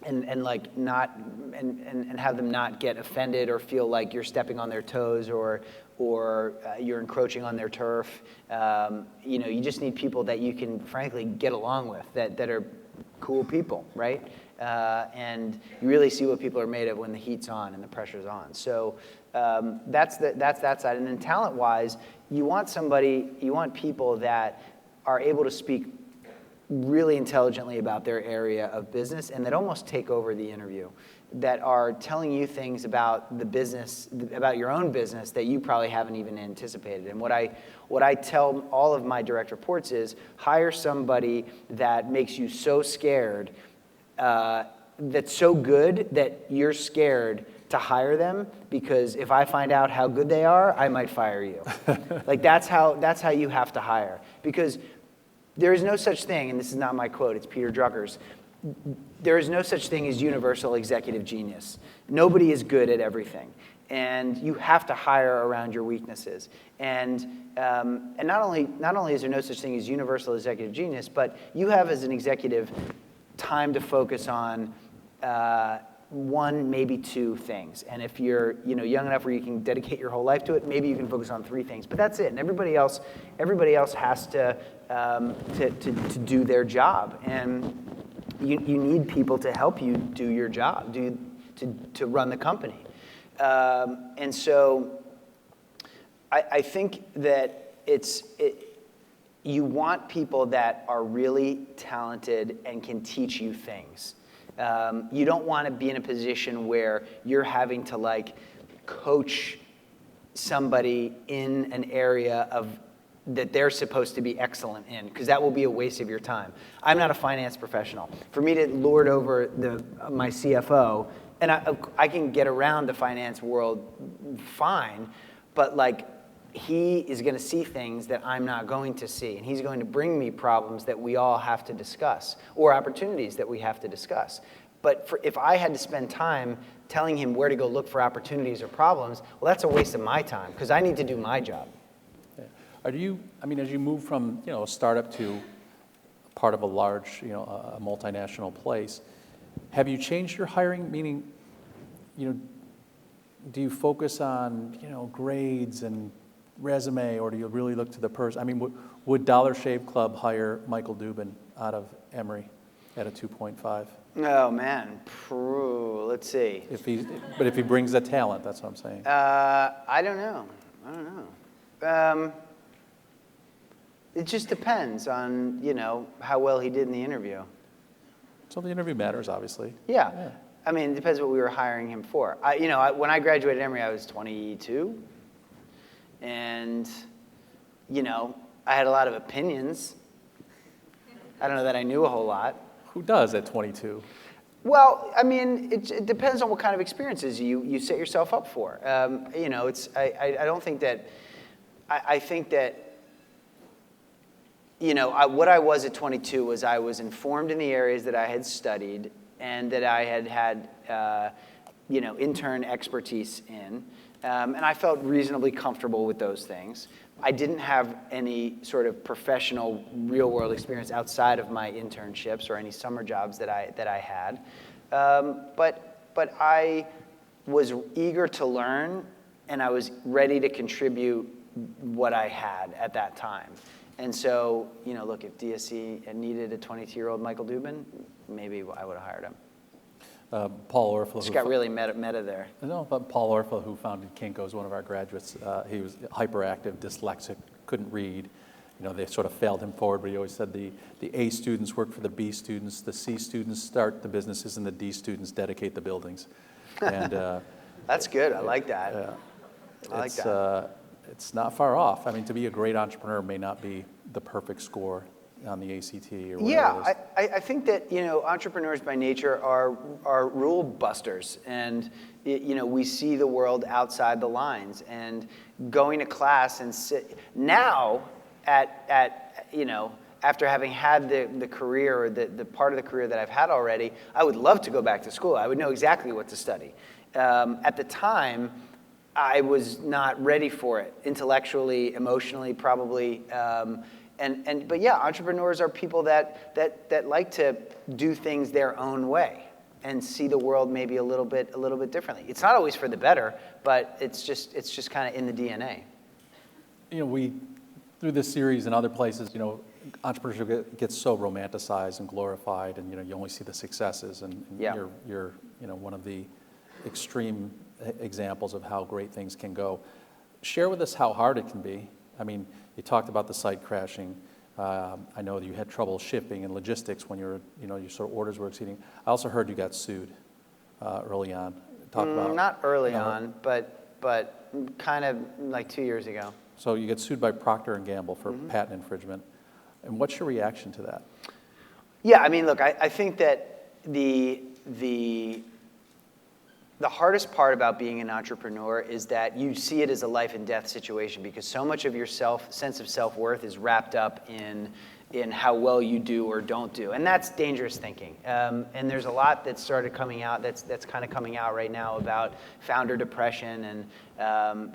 Speaker 2: and like not and have them not get offended or feel like you're stepping on their toes or you're encroaching on their turf. You know, you just need people that you can frankly get along with, that are cool people, right? And you really see what people are made of when the heat's on and the pressure's on. So that's that side. And then talent-wise, you want people that are able to speak really intelligently about their area of business and that almost take over the interview, that are telling you things about the business, about your own business that you probably haven't even anticipated. And what I tell all of my direct reports is hire somebody that makes you so scared, that's so good that you're scared to hire them, because if I find out how good they are, I might fire you. Like that's how you have to hire, because there is no such thing, and this is not my quote, it's Peter Drucker's, there is no such thing as universal executive genius. Nobody is good at everything. And you have to hire around your weaknesses. And not only is there no such thing as universal executive genius, but you have as an executive time to focus on one, maybe 2 things. And if you're young enough where you can dedicate your whole life to it, maybe you can focus on 3 things. But that's it. And everybody else has to do their job. And you need people to help you do your job, to run the company. And so I think that you want people that are really talented and can teach you things. You don't want to be in a position where you're having to like coach somebody in an area that they're supposed to be excellent in, because that will be a waste of your time. I'm not a finance professional. For me to lord over my CFO, and I can get around the finance world fine, but like he is going to see things that I'm not going to see, and he's going to bring me problems that we all have to discuss, or opportunities that we have to discuss. But if I had to spend time telling him where to go look for opportunities or problems, well, that's a waste of my time, because I need to do my job.
Speaker 1: As you move from a startup to part of a large, a multinational place. Have you changed your hiring? Meaning, do you focus on, grades and resume, or do you really look to the person? I mean, would Dollar Shave Club hire Michael Dubin out of Emory at a 2.5?
Speaker 2: Oh, man. Let's see.
Speaker 1: But if he brings the talent, that's what I'm saying.
Speaker 2: I don't know. It just depends on, how well he did in the interview.
Speaker 1: So the interview matters, obviously.
Speaker 2: Yeah. I mean, it depends what we were hiring him for. When I graduated Emory, I was 22. And, I had a lot of opinions. I don't know that I knew a whole lot.
Speaker 1: Who does at 22?
Speaker 2: Well, I mean, it depends on what kind of experiences you set yourself up for. I don't think that, I think that, what I was at 22 was I was informed in the areas that I had studied and that I had intern expertise in. And I felt reasonably comfortable with those things. I didn't have any sort of professional real-world experience outside of my internships or any summer jobs that I had. But I was eager to learn, and I was ready to contribute what I had at that time. And so, look, if DSC needed a 22-year-old Michael Dubin, maybe I would have hired him.
Speaker 1: Paul Orfel.
Speaker 2: Just got really meta there.
Speaker 1: No, but Paul Orfel, who founded Kinko, is one of our graduates. He was hyperactive, dyslexic, couldn't read. They sort of failed him forward, but he always said the A students work for the B students, the C students start the businesses, and the D students dedicate the buildings. And
Speaker 2: that's good. I like that. I like that.
Speaker 1: It's not far off. I mean, to be a great entrepreneur may not be the perfect score on the ACT or whatever it is.
Speaker 2: I think that entrepreneurs by nature are rule busters, and we see the world outside the lines. And going to class and sit now after having had the career or the part of the career that I've had already, I would love to go back to school. I would know exactly what to study. At the time, I was not ready for it intellectually, emotionally, probably. But yeah, entrepreneurs are people that like to do things their own way and see the world maybe a little bit differently. It's not always for the better, but it's just kind of in the DNA.
Speaker 1: We through this series and other places, entrepreneurship gets so romanticized and glorified, and you only see the successes, and you're one of the extreme examples of how great things can go. Share with us how hard it can be. I mean, you talked about the site crashing. I know that you had trouble shipping and logistics when your sort of orders were exceeding. I also heard you got sued early on. Talk about
Speaker 2: not early on, but kind of like 2 years ago.
Speaker 1: So you get sued by Procter & Gamble for patent infringement. And what's your reaction to that?
Speaker 2: Yeah, I mean, look, I think that the hardest part about being an entrepreneur is that you see it as a life and death situation, because so much of your sense of self-worth is wrapped up in how well you do or don't do. And that's dangerous thinking. And there's a lot that's started coming out, that's kind of coming out right now about founder depression and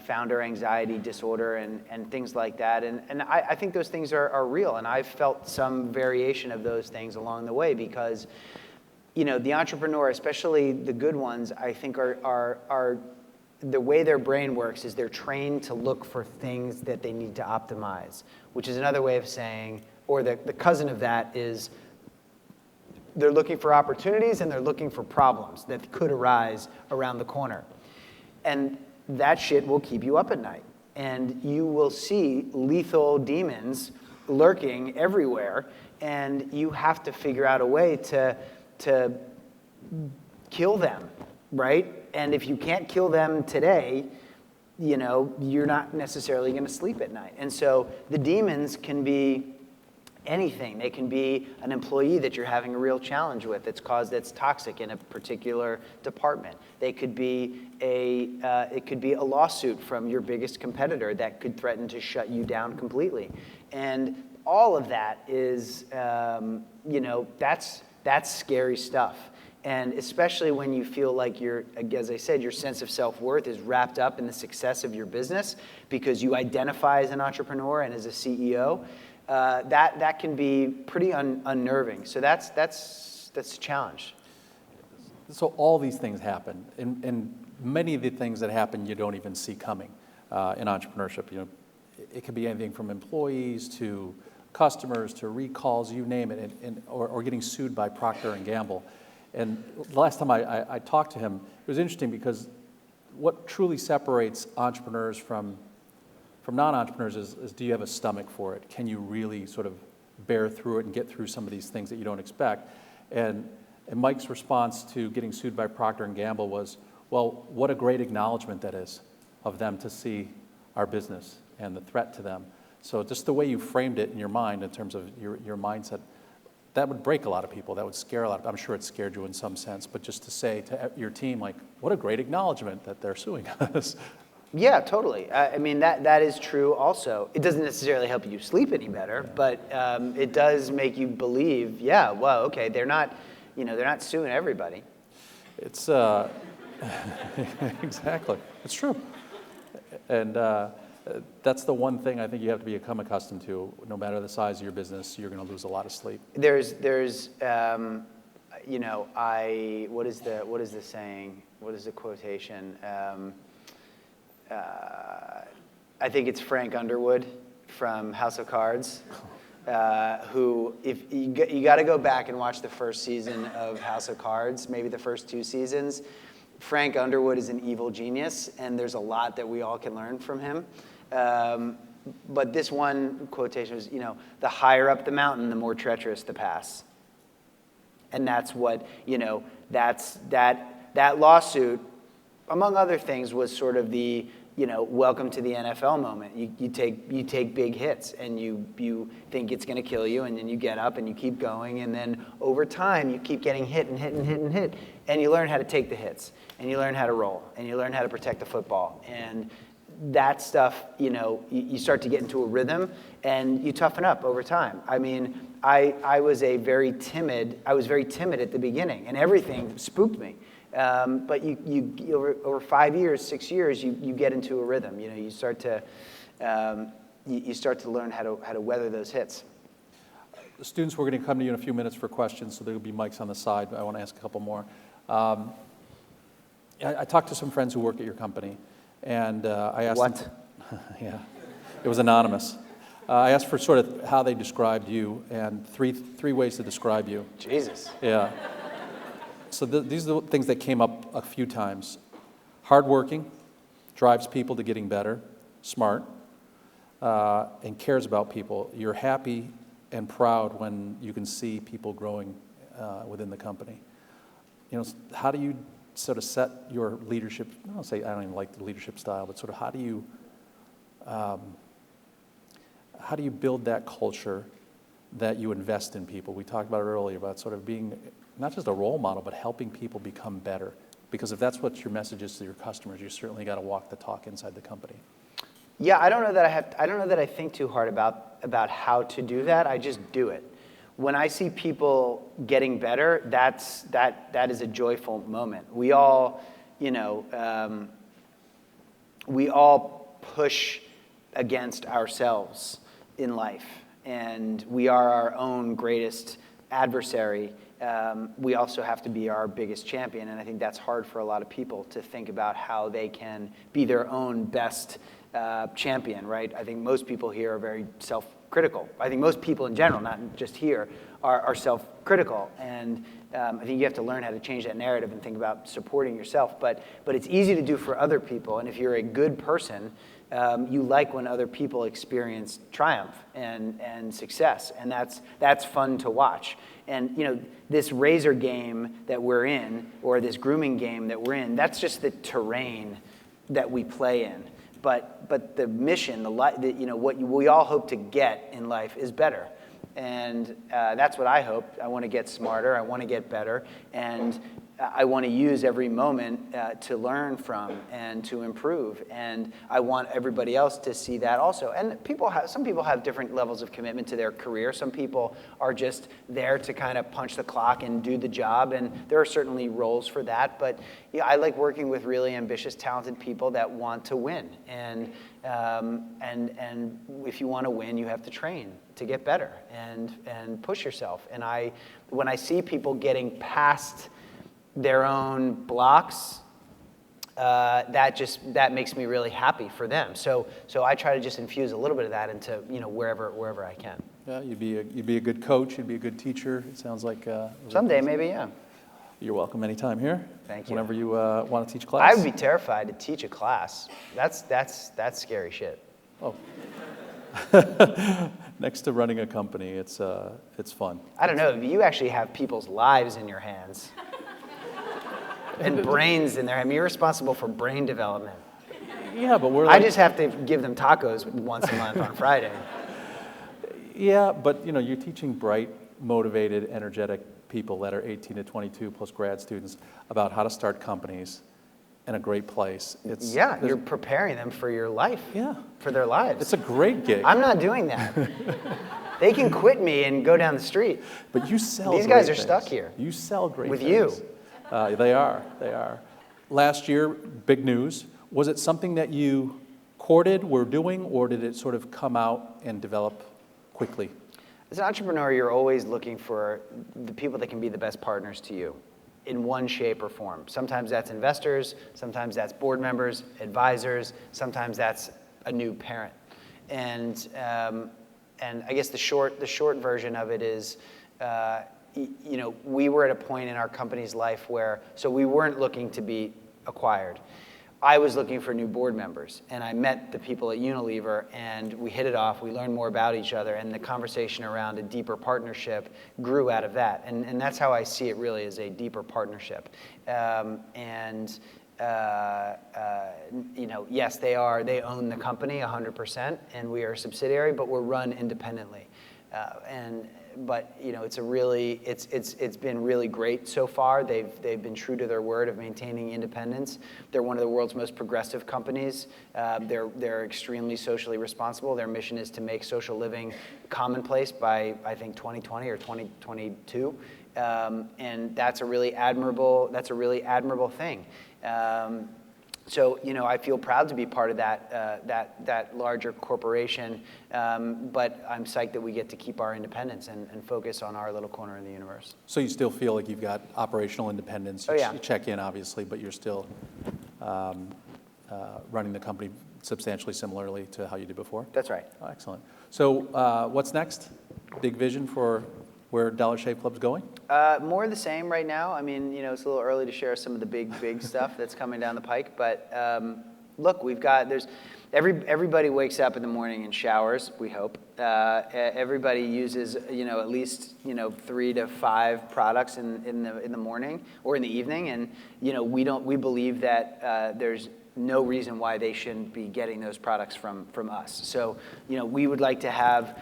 Speaker 2: founder anxiety disorder and things like that. And I think those things are real. And I've felt some variation of those things along the way, because the entrepreneur, especially the good ones, I think are the way their brain works is they're trained to look for things that they need to optimize, which is another way of saying, or the cousin of that is they're looking for opportunities and they're looking for problems that could arise around the corner. And that shit will keep you up at night. And you will see lethal demons lurking everywhere, and you have to figure out a way to kill them, right? And if you can't kill them today, you're not necessarily going to sleep at night. And so the demons can be anything. They can be an employee that you're having a real challenge with that's toxic in a particular department. They could be it could be a lawsuit from your biggest competitor that could threaten to shut you down completely. And all of that is, that's scary stuff. And especially when you feel like as I said, your sense of self-worth is wrapped up in the success of your business because you identify as an entrepreneur and as a CEO. that can be pretty unnerving. So that's a challenge.
Speaker 1: So all these things happen, and many of the things that happen you don't even see coming in entrepreneurship. You know, it could be anything from employees to customers to recalls, you name it, or getting sued by Procter and Gamble. And the last time I talked to him, it was interesting because what truly separates entrepreneurs from non-entrepreneurs is do you have a stomach for it? Can you really sort of bear through it and get through some of these things that you don't expect? And Mike's response to getting sued by Procter and Gamble was, well, what a great acknowledgement that is of them to see our business and the threat to them. So just the way you framed it in your mind in terms of your mindset, that would break a lot of people. That would scare a lot of people. I'm sure it scared you in some sense, but just to say to your team, like, what a great acknowledgement that they're suing us.
Speaker 2: Yeah, totally. I mean, that is true also. It doesn't necessarily help you sleep any better, but it does make you believe, yeah, well, okay, they're not suing everybody.
Speaker 1: It's, exactly, it's true. And that's the one thing I think you have to become accustomed to. No matter the size of your business, you're going to lose a lot of sleep.
Speaker 2: There's what is the saying? What is the quotation? I think it's Frank Underwood from House of Cards, who, if you got to go back and watch the first season of House of Cards, maybe the first 2 seasons. Frank Underwood is an evil genius, and there's a lot that we all can learn from him. But this one quotation was, the higher up the mountain, the more treacherous the pass. And that's what, that lawsuit, among other things, was sort of the, welcome to the NFL moment. You take big hits, and you think it's going to kill you, and then you get up and you keep going, and then over time you keep getting hit and hit and hit and hit, and you learn how to take the hits, and you learn how to roll, and you learn how to protect the football, and that stuff, you start to get into a rhythm, and you toughen up over time. I mean, I was very timid at the beginning, and everything spooked me. But you over 5 years, 6 years, you get into a rhythm. You start to learn how to weather those hits.
Speaker 1: The students, we're going to come to you in a few minutes for questions, so there will be mics on the side. I want to ask a couple more. I talked to some friends who work at your company, and I asked
Speaker 2: what?
Speaker 1: them, yeah, it was anonymous. I asked for sort of how they described you, and three ways to describe you.
Speaker 2: Jesus.
Speaker 1: Yeah. So these are the things that came up a few times. Hardworking, drives people to getting better, smart, and cares about people. You're happy and proud when you can see people growing within the company. How do you sort of set your leadership, I don't even like the leadership style, but sort of how do you build that culture that you invest in people? We talked about it earlier, about sort of being not just a role model, but helping people become better. Because if that's what your message is to your customers, you certainly got to walk the talk inside the company.
Speaker 2: Yeah, I don't know that I think too hard about how to do that. I just do it. When I see people getting better, that is a joyful moment. We all push against ourselves in life, and we are our own greatest adversary. We also have to be our biggest champion, and I think that's hard for a lot of people to think about how they can be their own best champion, right? I think most people here are very self-critical. I think most people in general, not just here, are self-critical, and I think you have to learn how to change that narrative and think about supporting yourself. But it's easy to do for other people, and if you're a good person, you like when other people experience triumph and success, and that's fun to watch. And this razor game that we're in, or this grooming game that we're in, that's just the terrain that we play in. But the mission, what we all hope to get in life is better, and that's what I hope. I want to get smarter. I want to get better, and I want to use every moment to learn from and to improve, and I want everybody else to see that also. And some people have different levels of commitment to their career. Some people are just there to kind of punch the clock and do the job, and there are certainly roles for that. But yeah, I like working with really ambitious, talented people that want to win. And if you want to win, you have to train to get better and push yourself. And when I see people getting past their own blocks, that makes me really happy for them. So I try to just infuse a little bit of that into wherever I can.
Speaker 1: Yeah, you'd be a good coach. You'd be a good teacher. It sounds like
Speaker 2: someday maybe, yeah.
Speaker 1: You're welcome anytime here.
Speaker 2: Thank you.
Speaker 1: Whenever you want to teach class.
Speaker 2: I would be terrified to teach a class. That's scary shit.
Speaker 1: Oh. Next to running a company, it's fun.
Speaker 2: I don't know. You actually have people's lives in your hands. And brains in there. I mean, you're responsible for brain development.
Speaker 1: Yeah, but
Speaker 2: I just have to give them tacos once a month on Friday.
Speaker 1: Yeah, but you're teaching bright, motivated, energetic people that are 18 to 22 plus grad students about how to start companies in a great place.
Speaker 2: You're preparing them for your life.
Speaker 1: Yeah.
Speaker 2: For their lives.
Speaker 1: It's a great gig.
Speaker 2: I'm not doing that. They can quit me and go down the street.
Speaker 1: But you sell
Speaker 2: These
Speaker 1: great
Speaker 2: guys are
Speaker 1: things.
Speaker 2: stuck here.
Speaker 1: You sell great
Speaker 2: with
Speaker 1: things.
Speaker 2: you.
Speaker 1: They are. Last year, big news. Was it something that you courted, were doing, or did it sort of come out and develop quickly?
Speaker 2: As an entrepreneur, you're always looking for the people that can be the best partners to you in one shape or form. Sometimes that's investors, sometimes that's board members, advisors, sometimes that's a new parent. And I guess the short version of it is, we were at a point in our company's life where, so we weren't looking to be acquired. I was looking for new board members, and I met the people at Unilever, and we hit it off. We learned more about each other, and the conversation around a deeper partnership grew out of that. And that's how I see it really, as a deeper partnership. Yes, they own the company 100%, and we are a subsidiary, but we're run independently. But it's been really great so far. They've been true to their word of maintaining independence. They're one of the world's most progressive companies. They're extremely socially responsible. Their mission is to make social living commonplace by, I think, 2020 or 2022, and that's a really admirable thing. So I feel proud to be part of that larger corporation, but I'm psyched that we get to keep our independence and focus on our little corner of the universe.
Speaker 1: So you still feel like you've got operational independence.
Speaker 2: Oh, yeah.
Speaker 1: You check in, obviously, but you're still running the company substantially similarly to how you did before?
Speaker 2: That's right.
Speaker 1: Oh, excellent. So what's next? Big vision for where Dollar Shave Club's going?
Speaker 2: More of the same right now. I mean, it's a little early to share some of the big stuff that's coming down the pike. But look, everybody wakes up in the morning and showers. We hope everybody uses at least 3 to 5 products in the morning or in the evening, and we believe that there's no reason why they shouldn't be getting those products from us. So we would like to have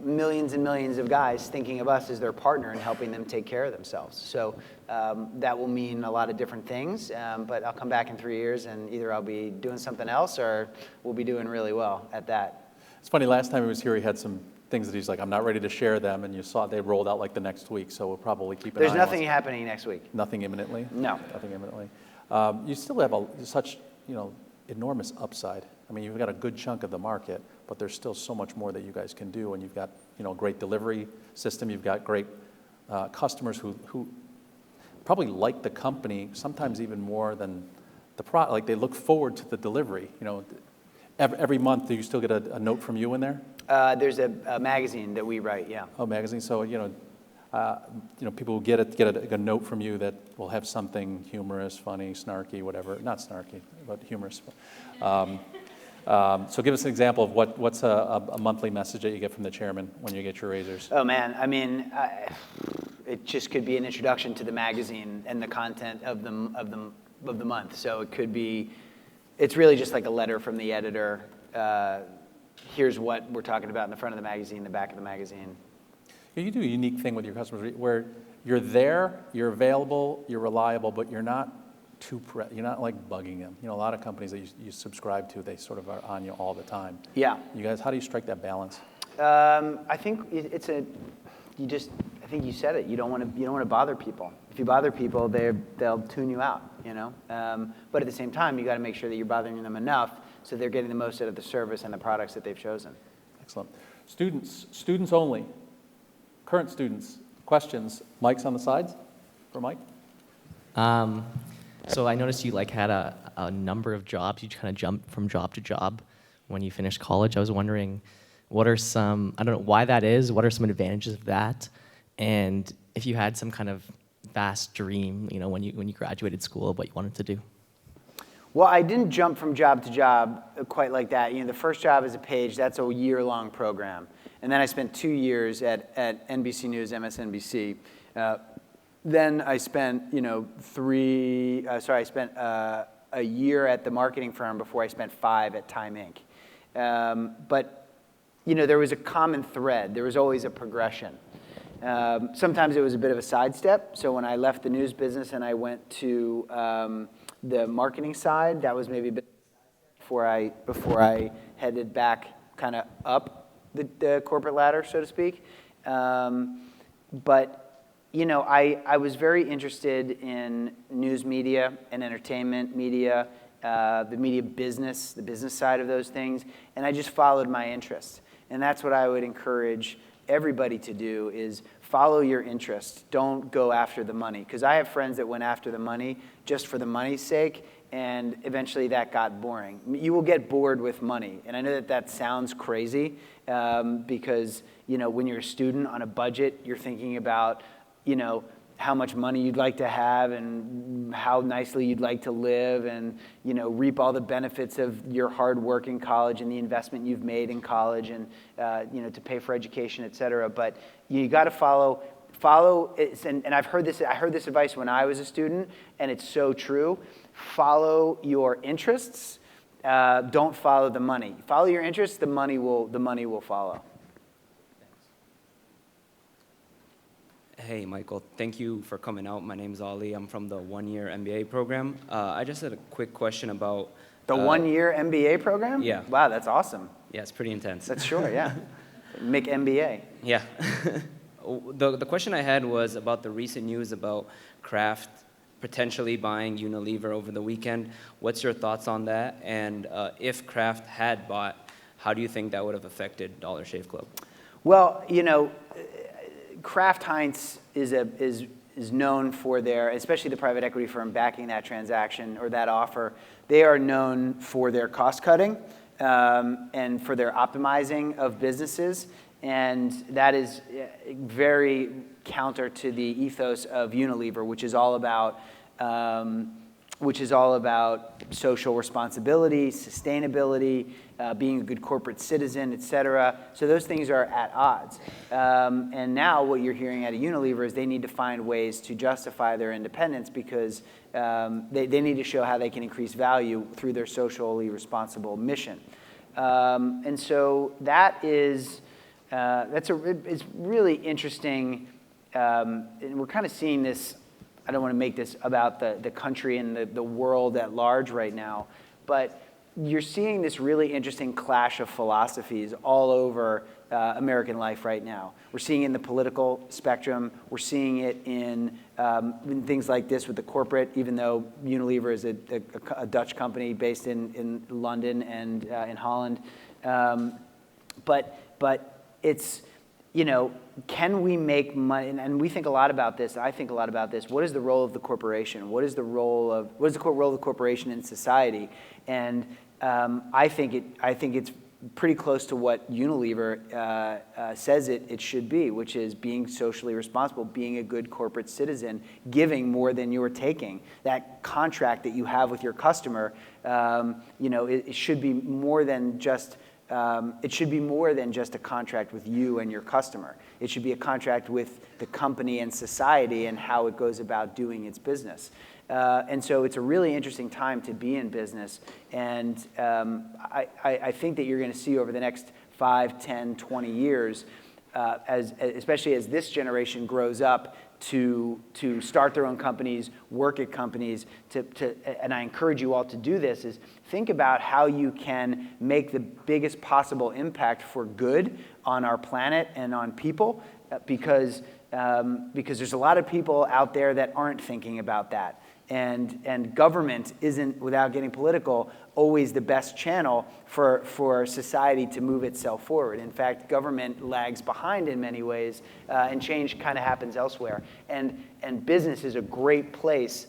Speaker 2: millions and millions of guys thinking of us as their partner and helping them take care of themselves. So that will mean a lot of different things, but I'll come back in 3 years and either I'll be doing something else or we'll be doing really well at that.
Speaker 1: It's funny, last time he was here, he had some things that he's like, I'm not ready to share them, and you saw they rolled out like the next week, so we'll probably keep an eye on
Speaker 2: There's nothing happening next week.
Speaker 1: Nothing imminently?
Speaker 2: No.
Speaker 1: Nothing imminently. You still have such enormous upside. I mean, you've got a good chunk of the market, but there's still so much more that you guys can do, and you've got a great delivery system. You've got great customers who probably like the company sometimes even more than the product. Like they look forward to the delivery. Every month, do you still get a note from you in there?
Speaker 2: There's a magazine that we write. Yeah.
Speaker 1: Oh, magazine. So people will get a note from you that will have something humorous, funny, snarky, whatever. Not snarky, but humorous. So give us an example of what's a monthly message that you get from the chairman when you get your razors.
Speaker 2: Oh man, I mean, it just could be an introduction to the magazine and the content of the month. So it could be, it's really just like a letter from the editor. Here's what we're talking about in the front of the magazine, the back of the magazine.
Speaker 1: You do a unique thing with your customers where you're there, you're available, you're reliable, but you're not you're not like bugging them. You know, a lot of companies that you subscribe to, they sort of are on you all the time.
Speaker 2: Yeah.
Speaker 1: You guys, how do you strike that balance?
Speaker 2: I think I think you said it. You don't want to bother people. If you bother people, they'll tune you out. You know. But at the same time, you got to make sure that you're bothering them enough so they're getting the most out of the service and the products that they've chosen.
Speaker 1: Excellent. Students only. Current students. Questions. Mike's on the sides. For Mike.
Speaker 3: So I noticed you like had a number of jobs. You kind of jumped from job to job when you finished college. I was wondering, what are some, I don't know why that is, what are some advantages of that? And if you had some kind of vast dream, you know, when you graduated school, what you wanted to do?
Speaker 2: Well, I didn't jump from job to job quite like that. You know, the first job as a page, that's a year-long program. And then I spent 2 years at NBC News, MSNBC. Then I spent, you know, I spent a year at the marketing firm before I spent 5 at Time Inc. But, you know, there was a common thread. There was always a progression. Sometimes it was a bit of a sidestep. So when I left the news business and I went to the marketing side, that was maybe a bit before I headed back kind of up the corporate ladder, so to speak. But you know, I was very interested in news media and entertainment media, the media business, the business side of those things, and I just followed my interests. And that's what I would encourage everybody to do is follow your interests. Don't go after the money. Because I have friends that went after the money just for the money's sake, and eventually that got boring. You will get bored with money. And I know that that sounds crazy because, you know, when you're a student on a budget, you're thinking about, you know, how much money you'd like to have and how nicely you'd like to live and, you know, reap all the benefits of your hard work in college and the investment you've made in college and, you know, to pay for education, et cetera. But you got to follow it. And I heard this advice when I was a student, and it's so true. Follow your interests. Don't follow the money. Follow your interests, the money will follow.
Speaker 4: Hey, Michael. Thank you for coming out. My name's Ali. I'm from the one-year MBA program. I just had a quick question about...
Speaker 2: The one-year MBA program?
Speaker 4: Yeah.
Speaker 2: Wow, that's awesome.
Speaker 4: Yeah, it's pretty intense.
Speaker 2: That's sure, yeah. Make MBA.
Speaker 4: Yeah. The question I had was about the recent news about Kraft potentially buying Unilever over the weekend. What's your thoughts on that? And if Kraft had bought, how do you think that would have affected Dollar Shave Club?
Speaker 2: Well, you know, Kraft Heinz is known for their, especially the private equity firm backing that transaction or that offer, they are known for their cost cutting and for their optimizing of businesses. And that is very counter to the ethos of Unilever, which is all about social responsibility, sustainability, being a good corporate citizen, et cetera. So those things are at odds. And now what you're hearing out of Unilever is they need to find ways to justify their independence because they need to show how they can increase value through their socially responsible mission. And so that is, it's really interesting. And we're kind of seeing this. I don't want to make this about the country and the world at large right now, but you're seeing this really interesting clash of philosophies all over American life right now. We're seeing it in the political spectrum. We're seeing it in things like this with the corporate, even though Unilever is a Dutch company based in London and in Holland. But it's, you know, can we make money? And we think a lot about this. I think a lot about this. What is the role of the corporation? What is the role of the corporation in society? And I think it's pretty close to what Unilever says it should be, which is being socially responsible, being a good corporate citizen, giving more than you're taking. That contract that you have with your customer, you know, it should be more than just. It should be more than just a contract with you and your customer. It should be a contract with the company and society and how it goes about doing its business. And so it's a really interesting time to be in business. And I think that you're going to see over the next 5, 10, 20 years especially as this generation grows up, to start their own companies, work at companies, and I encourage you all to do this, is think about how you can make the biggest possible impact for good on our planet and on people, because there's a lot of people out there that aren't thinking about that. And government isn't, without getting political, always the best channel for society to move itself forward. In fact, government lags behind in many ways, and change kind of happens elsewhere. And business is a great place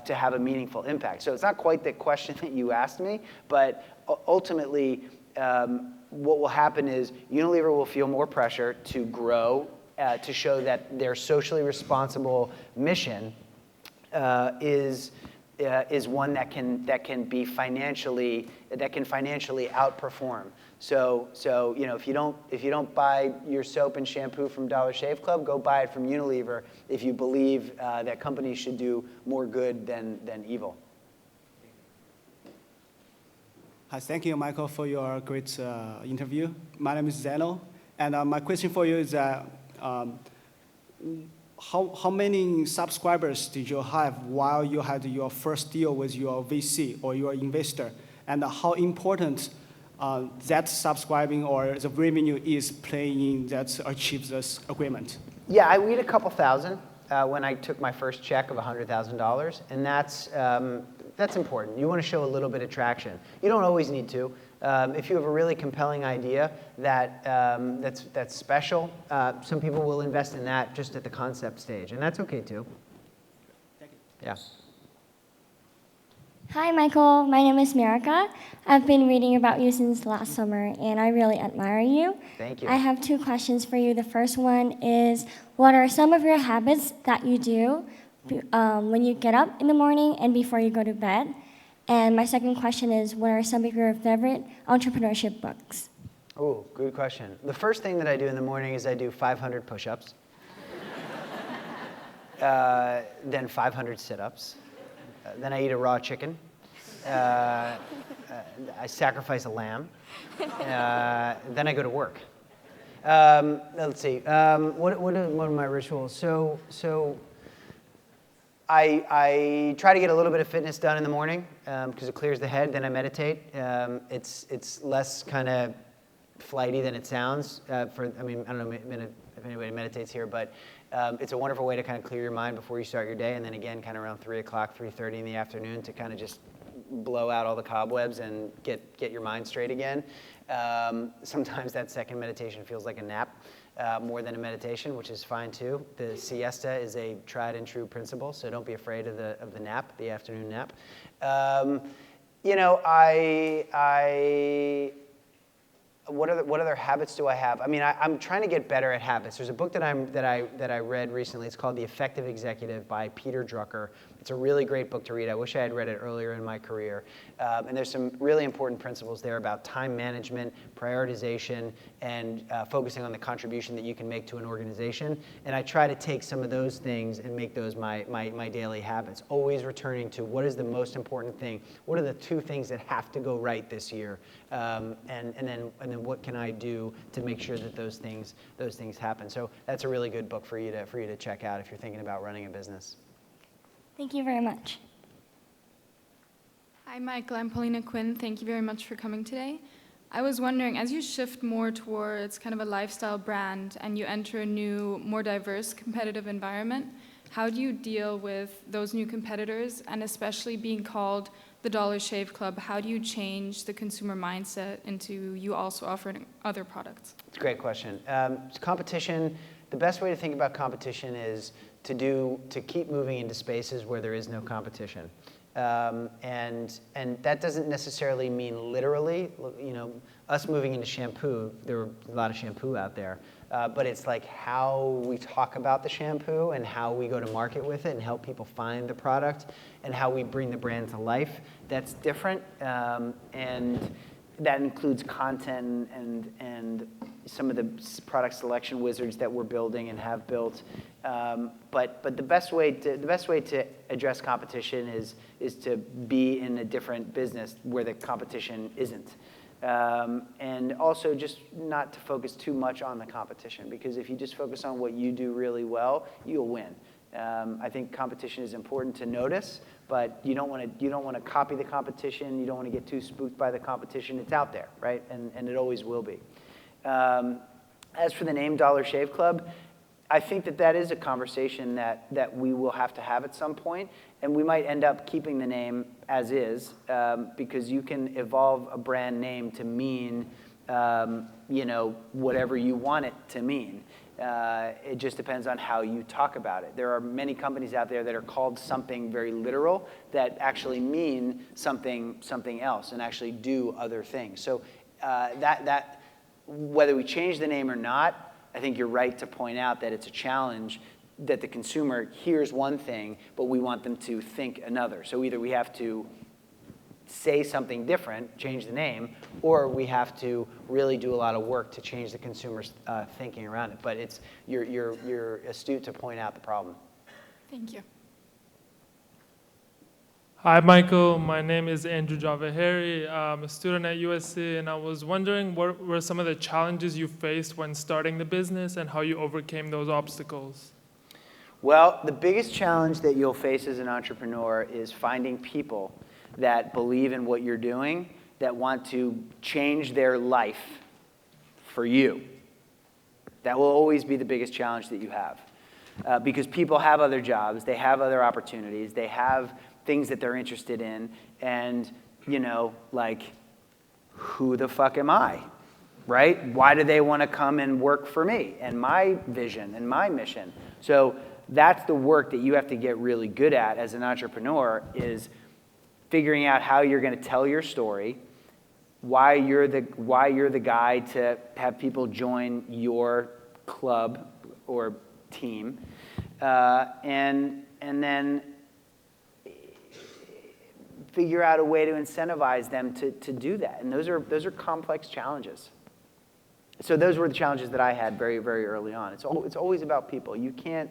Speaker 2: to have a meaningful impact. So it's not quite the question that you asked me, but ultimately, what will happen is Unilever will feel more pressure to grow, to show that their socially responsible mission is one that can financially outperform. So if you don't buy your soap and shampoo from Dollar Shave Club, go buy it from Unilever if you believe that companies should do more good than evil.
Speaker 5: Hi, thank you, Michael, for your great interview. My name is Zeno, and my question for you is that how many subscribers did you have while you had your first deal with your VC or your investor? And how important that subscribing or the revenue is playing that achieves this agreement?
Speaker 2: Yeah, we had a couple thousand when I took my first check of $100,000, and that's important. You want to show a little bit of traction. You don't always need to. If you have a really compelling idea that's special, some people will invest in that just at the concept stage, and that's okay too.
Speaker 5: Thank you.
Speaker 2: Yeah.
Speaker 6: Hi, Michael. My name is Mirika. I've been reading about you since last summer, and I really admire you.
Speaker 2: Thank you.
Speaker 6: I have two questions for you. The first one is, what are some of your habits that you do when you get up in the morning and before you go to bed? And my second question is, what are some of your favorite entrepreneurship books?
Speaker 2: Oh, good question. The first thing that I do in the morning is I do 500 push-ups, then 500 sit-ups, then I eat a raw chicken, I sacrifice a lamb, then I go to work. Let's see, what are my rituals? So I try to get a little bit of fitness done in the morning because it clears the head. Then I meditate. It's less kind of flighty than it sounds. I don't know if anybody meditates here, but it's a wonderful way to kind of clear your mind before you start your day. And then again, kind of around 3 o'clock, 3:30 in the afternoon to kind of just blow out all the cobwebs and get your mind straight again. Sometimes that second meditation feels like a nap. More than a meditation, which is fine too. The siesta is a tried and true principle, so don't be afraid of the nap, the afternoon nap. What other habits do I have? I mean, I'm trying to get better at habits. There's a book that I read recently. It's called The Effective Executive by Peter Drucker. It's a really great book to read. I wish I had read it earlier in my career. And there's some really important principles there about time management, prioritization, and focusing on the contribution that you can make to an organization. And I try to take some of those things and make those my daily habits. Always returning to what is the most important thing? What are the 2 things that have to go right this year? And then what can I do to make sure that those things happen? So that's a really good book for you to check out if you're thinking about running a business.
Speaker 6: Thank you very much.
Speaker 7: Hi, Michael. I'm Paulina Quinn. Thank you very much for coming today. I was wondering, as you shift more towards kind of a lifestyle brand and you enter a new, more diverse competitive environment, how do you deal with those new competitors, and especially being called the Dollar Shave Club, how do you change the consumer mindset into you also offering other products?
Speaker 2: It's a great question. Competition, the best way to think about competition is to keep moving into spaces where there is no competition. And that doesn't necessarily mean literally, us moving into shampoo, there are a lot of shampoo out there, but it's like how we talk about the shampoo and how we go to market with it and help people find the product and how we bring the brand to life. That's different, and that includes content and some of the product selection wizards that we're building and have built. But the best way to address competition is to be in a different business where the competition isn't. And also just not to focus too much on the competition, because if you just focus on what you do really well, you'll win. I think competition is important to notice, but you don't want to copy the competition. You don't want to get too spooked by the competition. It's out there, right? And it always will be. As for the name Dollar Shave Club, I think that is a conversation that we will have to have at some point, and we might end up keeping the name as is, because you can evolve a brand name to mean, whatever you want it to mean. It just depends on how you talk about it. There are many companies out there that are called something very literal that actually mean something else and actually do other things. So whether we change the name or not, I think you're right to point out that it's a challenge that the consumer hears one thing, but we want them to think another. So either we have to say something different, change the name, or we have to really do a lot of work to change the consumer's thinking around it. But you're astute to point out the problem.
Speaker 7: Thank you.
Speaker 8: Hi, Michael. My name is Andrew Javaheri. I'm a student at USC, and I was wondering what were some of the challenges you faced when starting the business and how you overcame those obstacles?
Speaker 2: Well, the biggest challenge that you'll face as an entrepreneur is finding people that believe in what you're doing, that want to change their life for you. That will always be the biggest challenge that you have. Because people have other jobs, they have other opportunities, they have things that they're interested in, and, who the fuck am I, right? Why do they want to come and work for me and my vision and my mission? So that's the work that you have to get really good at as an entrepreneur, is figuring out how you're going to tell your story, why you're the guy to have people join your club or team, and then figure out a way to incentivize them to do that. And those are complex challenges. So those were the challenges that I had very, very early on. It's always about people. You can't,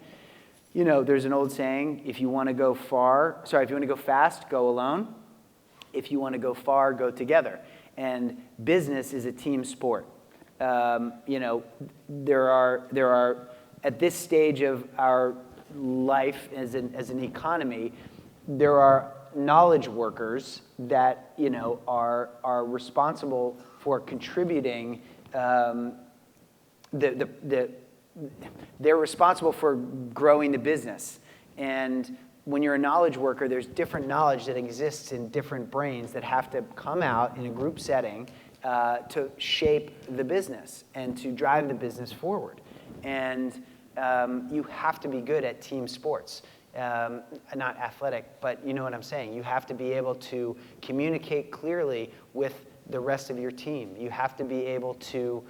Speaker 2: there's an old saying, if you want to go fast, go alone. If you want to go far, go together. And business is a team sport. There are at this stage of our life as an economy, there are knowledge workers that are responsible for contributing. They're responsible for growing the business. And when you're a knowledge worker, there's different knowledge that exists in different brains that have to come out in a group setting to shape the business and to drive the business forward. And you have to be good at team sports. Not athletic, but you know what I'm saying. You have to be able to communicate clearly with the rest of your team. You have to be able to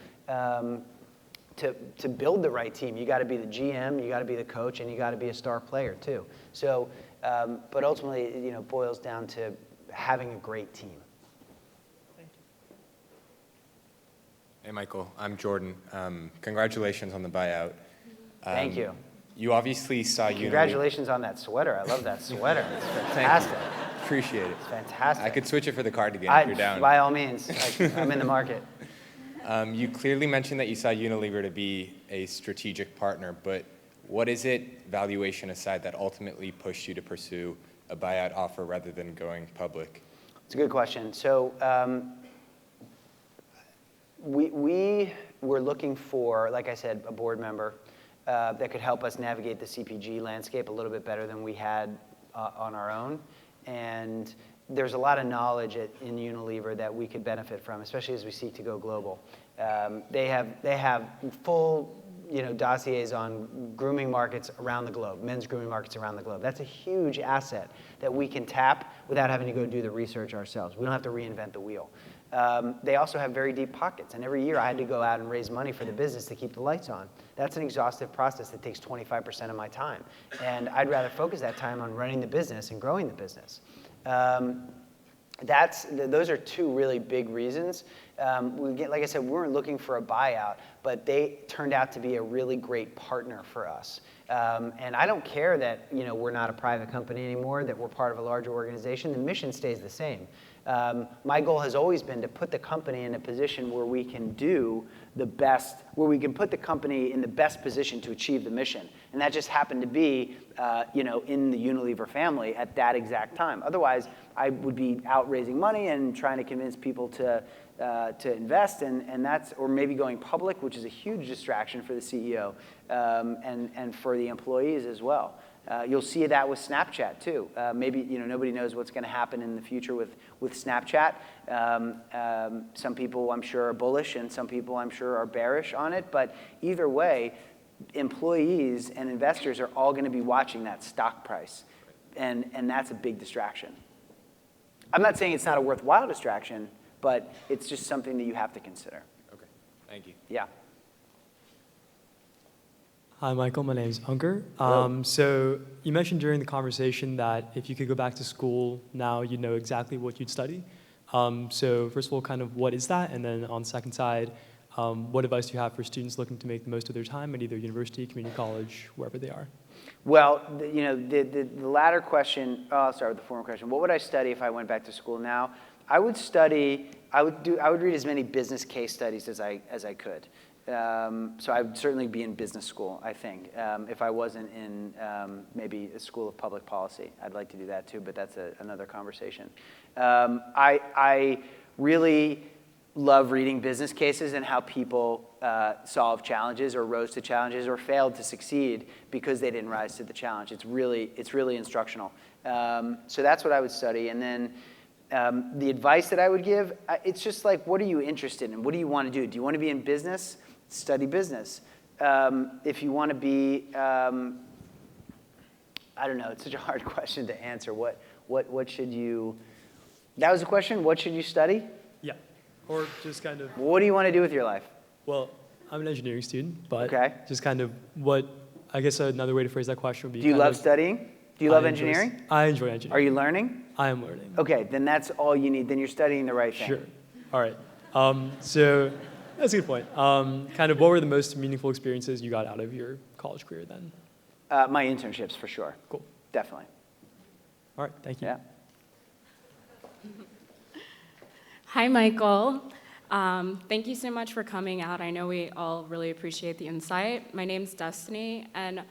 Speaker 2: build the right team. You got to be the GM, you got to be the coach, and you got to be a star player too. So, but ultimately, it boils down to having a great team.
Speaker 8: Thank you.
Speaker 9: Hey, Michael. I'm Jordan. Congratulations on the buyout.
Speaker 2: Thank you.
Speaker 9: You obviously saw Unilever.
Speaker 2: Congratulations on that sweater. I love that sweater. It's fantastic.
Speaker 9: Appreciate it.
Speaker 2: It's fantastic.
Speaker 9: I could switch it for the cardigan if you're down.
Speaker 2: By all means. I'm in the market.
Speaker 9: You clearly mentioned that you saw Unilever to be a strategic partner, but what is it, valuation aside, that ultimately pushed you to pursue a buyout offer rather than going public?
Speaker 2: It's a good question. So we were looking for, like I said, a board member that could help us navigate the CPG landscape a little bit better than we had on our own. And there's a lot of knowledge in Unilever that we could benefit from, especially as we seek to go global. They have full dossiers on grooming markets around the globe, men's grooming markets around the globe. That's a huge asset that we can tap without having to go do the research ourselves. We don't have to reinvent the wheel. They also have very deep pockets, and every year I had to go out and raise money for the business to keep the lights on. That's an exhaustive process that takes 25% of my time, and I'd rather focus that time on running the business and growing the business. Those are two really big reasons. Like I said, we weren't looking for a buyout, but they turned out to be a really great partner for us. And I don't care that we're not a private company anymore, that we're part of a larger organization. The mission stays the same. My goal has always been to put the company in a position where we can do the best, where we can put the company in the best position to achieve the mission. And that just happened to be, in the Unilever family at that exact time. Otherwise, I would be out raising money and trying to convince people to invest, and that's, or maybe going public, which is a huge distraction for the CEO and for the employees as well. You'll see that with Snapchat too. Maybe nobody knows what's going to happen in the future with Snapchat. Some people I'm sure are bullish, and some people I'm sure are bearish on it. But either way, employees and investors are all going to be watching that stock price, and that's a big distraction. I'm not saying it's not a worthwhile distraction, but it's just something that you have to consider.
Speaker 9: Okay, thank you.
Speaker 2: Yeah.
Speaker 10: Hi, Michael. My name is Unger. So you mentioned during the conversation that if you could go back to school now, you'd know exactly what you'd study. So first of all, kind of what is that? And then on the second side, what advice do you have for students looking to make the most of their time at either university, community college, wherever they are?
Speaker 2: Well, the latter question, I'll start with the former question. What would I study if I went back to school now? I would read as many business case studies as I could. So I would certainly be in business school, I think. If I wasn't in maybe a school of public policy, I'd like to do that too, but that's another conversation. I really love reading business cases and how people solve challenges or rose to challenges or failed to succeed because they didn't rise to the challenge. It's really instructional. So that's what I would study. And then the advice that I would give, it's just like, what are you interested in? What do you want to do? Do you want to be in business? Study business. If you want to be, I don't know, it's such a hard question to answer. What should you, that was the question? What should you study?
Speaker 10: Yeah, or just kind of.
Speaker 2: What do you want to do with your life?
Speaker 10: Well, I'm an engineering student, but
Speaker 2: Okay.
Speaker 10: just kind of I guess another way to phrase that question would be.
Speaker 2: Do you love studying? Do you love engineering?
Speaker 10: I enjoy engineering.
Speaker 2: Are you learning?
Speaker 10: I am learning.
Speaker 2: Okay, then that's all you need. Then you're studying the right thing.
Speaker 10: Sure. All right. So that's a good point. Kind of what were the most meaningful experiences you got out of your college career then?
Speaker 2: My internships, for sure.
Speaker 10: Cool.
Speaker 2: Definitely.
Speaker 10: All right. Thank you.
Speaker 2: Yeah.
Speaker 11: Hi, Michael. Thank you so much for coming out. I know we all really appreciate the insight. My name's Destiny, and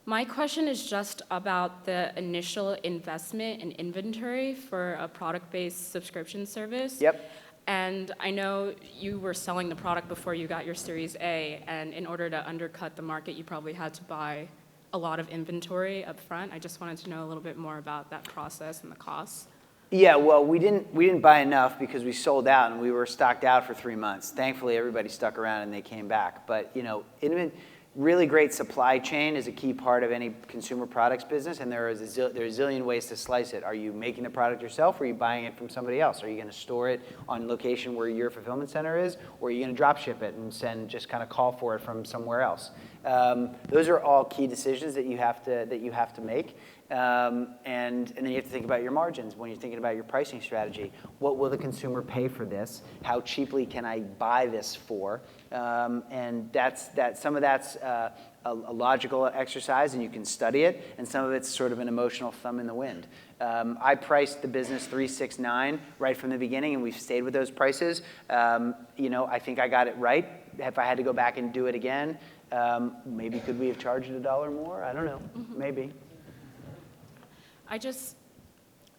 Speaker 11: my question is just about the initial investment in inventory for a product-based subscription service.
Speaker 2: Yep.
Speaker 11: And I know you were selling the product before you got your Series A, and in order to undercut the market, you probably had to buy a lot of inventory up front. I just wanted to know a little bit more about that process and the costs.
Speaker 2: Yeah, well, we didn't buy enough because we sold out and we were stocked out for 3 months. Thankfully, everybody stuck around and they came back. But really great supply chain is a key part of any consumer products business, and there are a zillion ways to slice it. Are you making the product yourself, or are you buying it from somebody else? Are you going to store it on location where your fulfillment center is, or are you going to drop ship it and just kind of call for it from somewhere else? Those are all key decisions that you have to make. And then you have to think about your margins when you're thinking about your pricing strategy. What will the consumer pay for this? How cheaply can I buy this for? And some of that's a logical exercise, and you can study it, and some of it's sort of an emotional thumb in the wind. I priced the business $369 right from the beginning, and we've stayed with those prices. I think I got it right. If I had to go back and do it again, maybe could we have charged $1 more? I don't know. Mm-hmm. Maybe.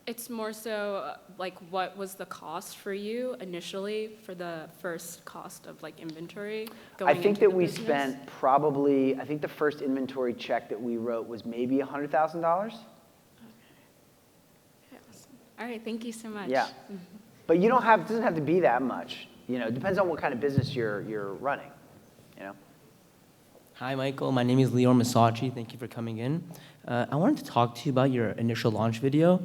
Speaker 11: It's more so like, what was the cost for you initially for the first cost of like inventory going
Speaker 2: I think that we
Speaker 11: business?
Speaker 2: spent probably, I think the first inventory check that we wrote was maybe $100,000.
Speaker 11: Okay. Awesome. All right, thank you so much.
Speaker 2: Yeah.
Speaker 11: Mm-hmm.
Speaker 2: But it doesn't have to be that much. It depends on what kind of business you're running.
Speaker 12: Hi, Michael. My name is Leor Masachi. Thank you for coming in. I wanted to talk to you about your initial launch video.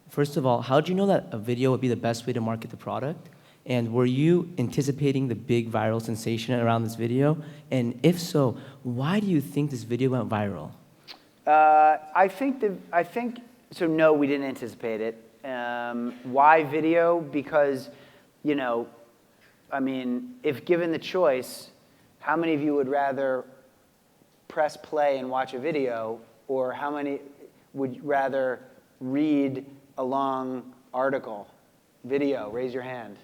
Speaker 12: First of all, how did you know that a video would be the best way to market the product? And were you anticipating the big viral sensation around this video? And if so, why do you think this video went viral? So no, we didn't anticipate it. Why video? Because,
Speaker 2: I mean, if given the choice, how many of you would rather press play and watch a video, or how many would rather read a long article? Video, raise your hand.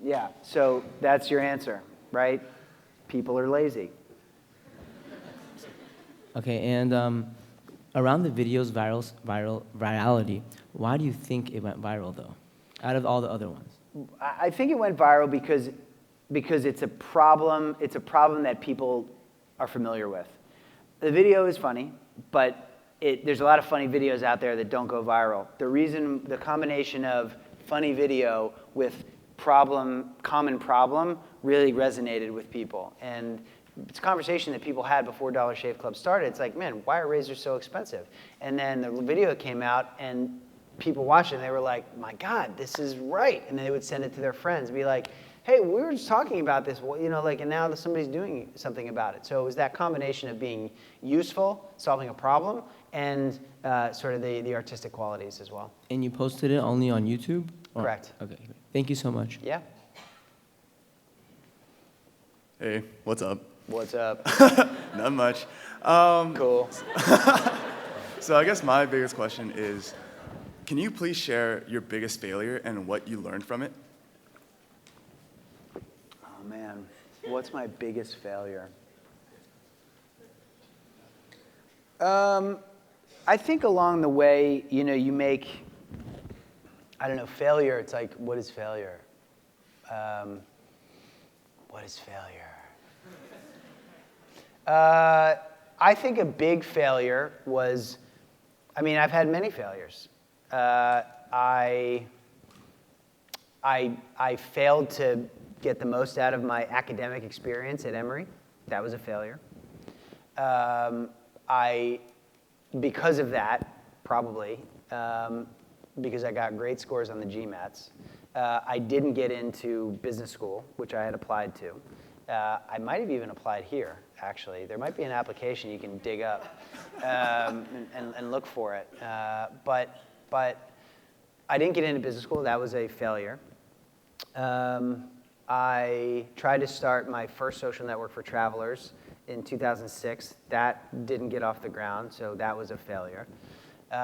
Speaker 2: Yeah, so that's your answer, right? People are lazy.
Speaker 12: Okay, and around the video's virality, why do you think it went viral though, out of all the other ones?
Speaker 2: I think it went viral because it's a problem. It's a problem that people are familiar with. The video is funny, but there's a lot of funny videos out there that don't go viral. The combination of funny video with common problem really resonated with people. And it's a conversation that people had before Dollar Shave Club started. It's like, man, why are razors so expensive? And then the video came out, and people watched it, and they were like, my God, this is right. And then they would send it to their friends and be like, hey, we were just talking about this, well, and now somebody's doing something about it. So it was that combination of being useful, solving a problem, and sort of the artistic qualities as well.
Speaker 12: And you posted it only on YouTube?
Speaker 2: Correct.
Speaker 12: Okay, thank you so much.
Speaker 2: Yeah.
Speaker 13: Hey, what's up?
Speaker 2: What's up?
Speaker 13: Not much.
Speaker 2: Cool.
Speaker 13: So I guess my biggest question is, can you please share your biggest failure and what you learned from it?
Speaker 2: Oh, man. What's my biggest failure? I think along the way, you make, I don't know, failure, it's like, what is failure? What is failure? I think a big failure was, I've had many failures. I failed to get the most out of my academic experience at Emory. That was a failure. Because of that, probably, because I got great scores on the GMATs, I didn't get into business school, which I had applied to. I might have even applied here, actually. There might be an application you can dig up and look for it. But I didn't get into business school. That was a failure. I tried to start my first social network for travelers in 2006. That didn't get off the ground, so that was a failure. There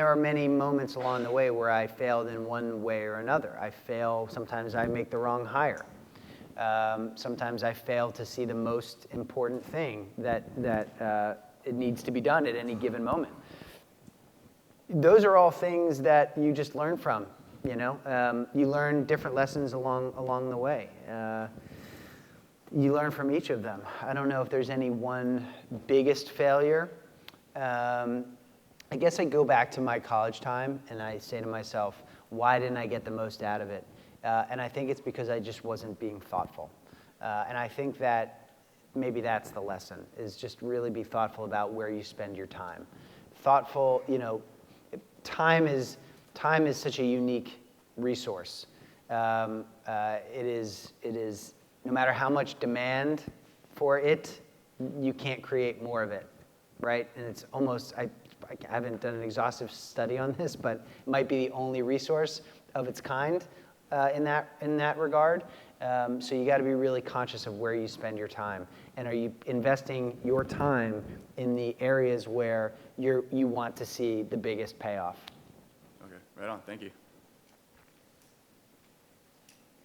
Speaker 2: are many moments along the way where I failed in one way or another. Sometimes I make the wrong hire. Sometimes I fail to see the most important thing that it needs to be done at any given moment. Those are all things that you just learn from, You learn different lessons along the way. You learn from each of them. I don't know if there's any one biggest failure. I guess I go back to my college time and I say to myself, why didn't I get the most out of it? And I think it's because I just wasn't being thoughtful. And I think that maybe that's the lesson, is just really be thoughtful about where you spend your time. Thoughtful, time is such a unique resource. It is, no matter how much demand for it, you can't create more of it, right? And it's almost, I haven't done an exhaustive study on this, but it might be the only resource of its kind in that regard. So you got to be really conscious of where you spend your time, and are you investing your time in the areas where you want to see the biggest payoff?
Speaker 13: Okay, right on. Thank you.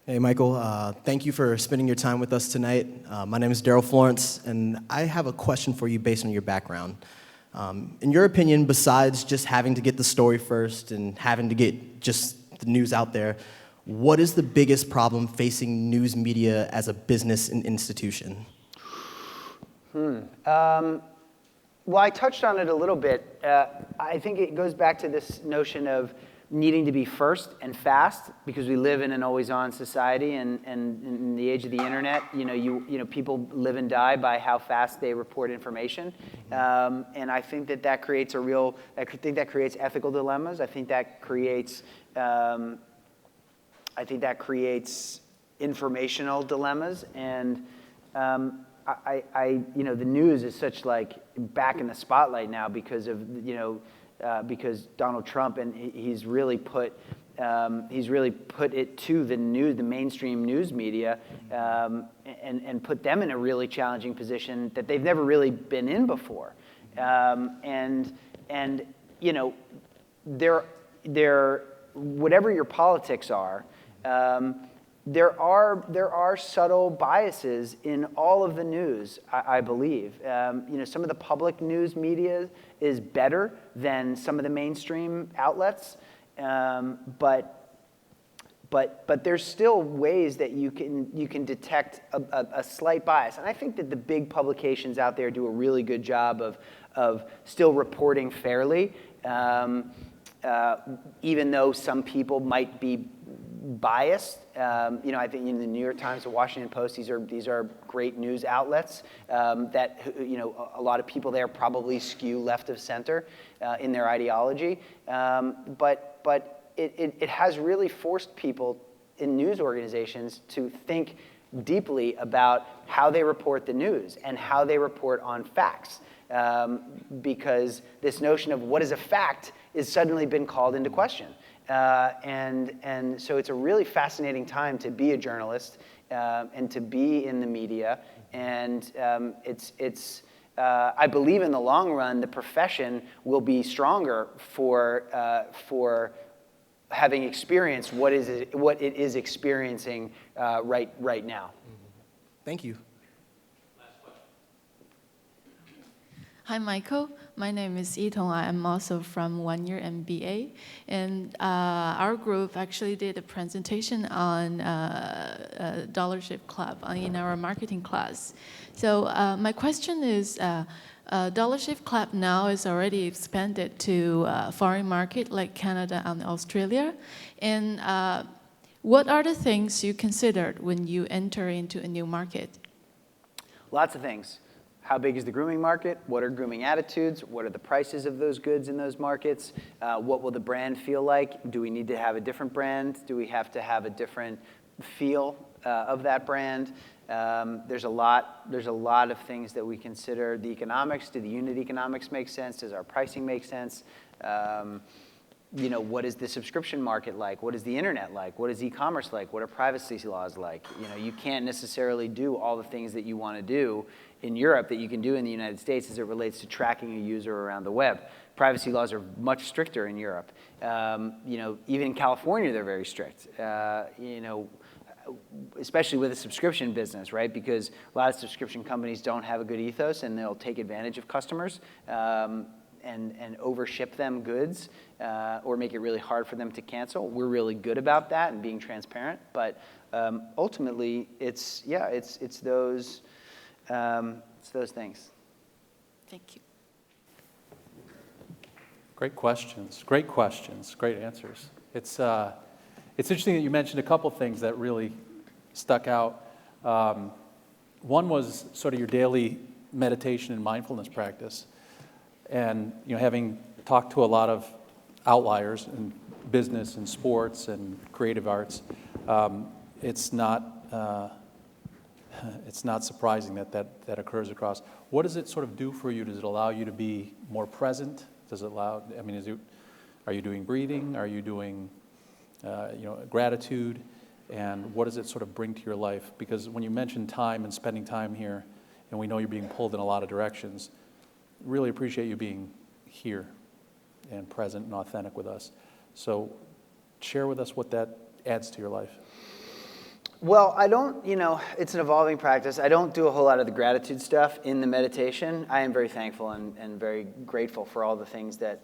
Speaker 14: Hey, Michael. Thank you for spending your time with us tonight. My name is Daryl Florence, and I have a question for you based on your background. In your opinion, besides just having to get the story first and having to get just the news out there, what is the biggest problem facing news media as a business and institution?
Speaker 2: Well, I touched on it a little bit. I think it goes back to this notion of needing to be first and fast, because we live in an always-on society, and in the age of the internet, people live and die by how fast they report information, and I think that creates ethical dilemmas. I think that creates informational dilemmas, and the news is such back in the spotlight now because of because Donald Trump, and he's really put it to the mainstream news media, and put them in a really challenging position that they've never really been in before. And you know, whatever your politics are, there are subtle biases in all of the news, I believe. You know, some of the public news media is better than some of the mainstream outlets, but there's still ways that you can detect a slight bias. And I think that the big publications out there do a really good job of still reporting fairly, even though some people might be biased. You know, I think in the New York Times, the Washington Post, these are great news outlets that, you know, a lot of people there probably skew left of center in their ideology. But it has really forced people in news organizations to think deeply about how they report the news and how they report on facts. Because this notion of what is a fact is suddenly been called into question. And so it's a really fascinating time to be a journalist and to be in the media. And I believe in the long run, the profession will be stronger for having experienced what it is experiencing right now.
Speaker 14: Thank you.
Speaker 15: Hi, Michael. My name is Yitong. I am also from 1 year MBA. And our group actually did a presentation on Dollar Shave Club in our marketing class. So my question is, Dollar Shave Club now is already expanded to foreign market like Canada and Australia. And what are the things you considered when you enter into a new market?
Speaker 2: Lots of things. How big is the grooming market? What are grooming attitudes? What are the prices of those goods in those markets? What will the brand feel like? Do we need to have a different brand? Do we have to have a different feel of that brand? There's a lot of things that we consider. The economics, do the unit economics make sense? Does our pricing make sense? You know, what is the subscription market like? What is the internet like? What is e-commerce like? What are privacy laws like? You know, you can't necessarily do all the things that you want to do in Europe that you can do in the United States as it relates to tracking a user around the web. Privacy laws are much stricter in Europe. You know, even in California, they're very strict. You know, especially with a subscription business, right? Because a lot of subscription companies don't have a good ethos, and they'll take advantage of customers and overship them goods or make it really hard for them to cancel. We're really good about that and being transparent, but ultimately, it's those things.
Speaker 15: Thank you.
Speaker 1: Great questions, great answers. It's interesting that you mentioned a couple things that really stuck out. One was sort of your daily meditation and mindfulness practice. And you know, having talked to a lot of outliers in business and sports and creative arts, it's not surprising that occurs across. What does it sort of do for you? Does it allow you to be more present? Does it allow? I mean, are you doing breathing? Are you doing you know, gratitude? And what does it sort of bring to your life? Because when you mention time and spending time here, and we know you're being pulled in a lot of directions, really appreciate you being here and present and authentic with us. So share with us what that adds to your life.
Speaker 2: Well, I don't, you know, it's an evolving practice. I don't do a whole lot of the gratitude stuff in the meditation. I am very thankful and very grateful for all the things that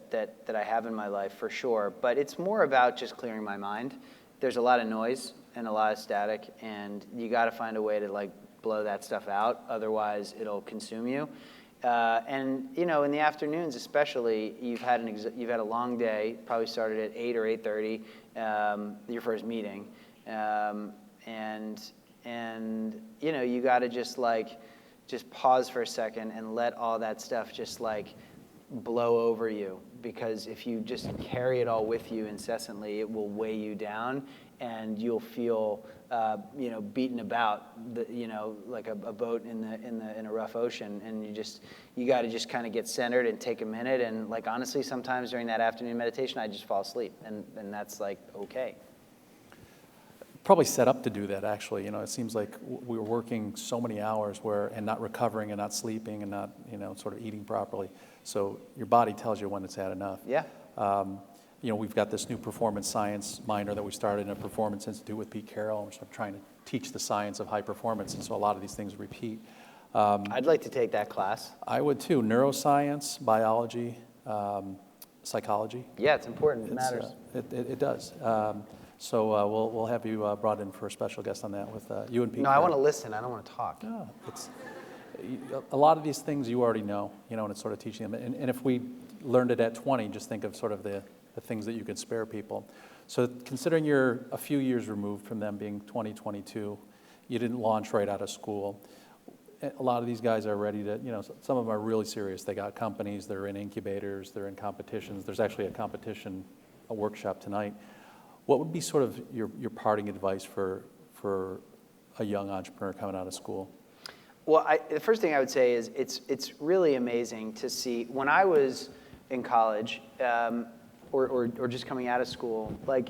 Speaker 2: I have in my life, for sure. But it's more about just clearing my mind. There's a lot of noise and a lot of static, and you got to find a way to, like, blow that stuff out. Otherwise, it'll consume you. And you know, in the afternoons especially, you've had a long day. Probably started at 8 or 8:30, your first meeting. And you know, you got to just pause for a second and let all that stuff just like blow over you, because if you just carry it all with you incessantly, it will weigh you down, and you'll feel beaten about, like a boat in a rough ocean, and you got to just kind of get centered and take a minute. And like honestly, sometimes during that afternoon meditation, I just fall asleep, and that's like okay.
Speaker 1: Probably set up to do that, actually. It seems like we were working so many hours and not recovering and not sleeping and not, sort of eating properly. So your body tells you when it's had enough.
Speaker 2: Yeah.
Speaker 1: We've got this new performance science minor that we started in a performance institute with Pete Carroll. We're sort of trying to teach the science of high performance, and so a lot of these things repeat.
Speaker 2: I'd like to take that class.
Speaker 1: I would too. Neuroscience, biology, psychology.
Speaker 2: Yeah, it's important. It matters.
Speaker 1: It does. So we'll have you brought in for a special guest on that with you and Pete.
Speaker 2: No, I want to listen. I don't want to talk.
Speaker 1: No, a lot of these things you already know, and it's sort of teaching them. And if we learned it at 20, just think of sort of the things that you could spare people. So considering you're a few years removed from them being 20, 22, you didn't launch right out of school. A lot of these guys are ready to, some of them are really serious. They got companies, they're in incubators, they're in competitions. There's actually a workshop tonight. What would be sort of your parting advice for a young entrepreneur coming out of school?
Speaker 2: Well, the first thing I would say is it's really amazing to see when I was in college or just coming out of school. Like,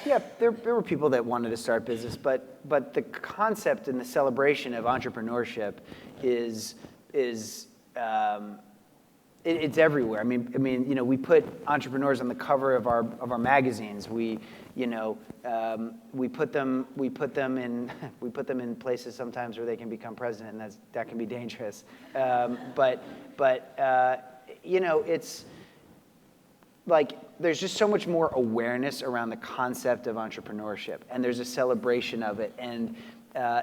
Speaker 2: yeah, there were people that wanted to start business, but the concept and the celebration of entrepreneurship is it's everywhere. I mean, we put entrepreneurs on the cover of our magazines. We put them in places sometimes where they can become president, and that can be dangerous. It's like there's just so much more awareness around the concept of entrepreneurship, and there's a celebration of it. And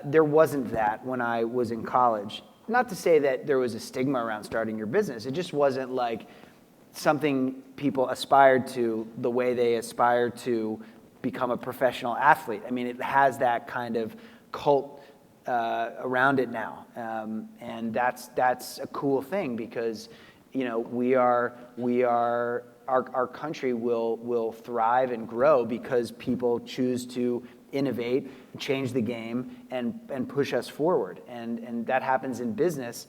Speaker 2: there wasn't that when I was in college. Not to say that there was a stigma around starting your business. It just wasn't like something people aspired to the way they aspire to become a professional athlete. I mean, it has that kind of cult around it now, and that's a cool thing because our country will thrive and grow because people choose to innovate, change the game, and push us forward. And that happens in business,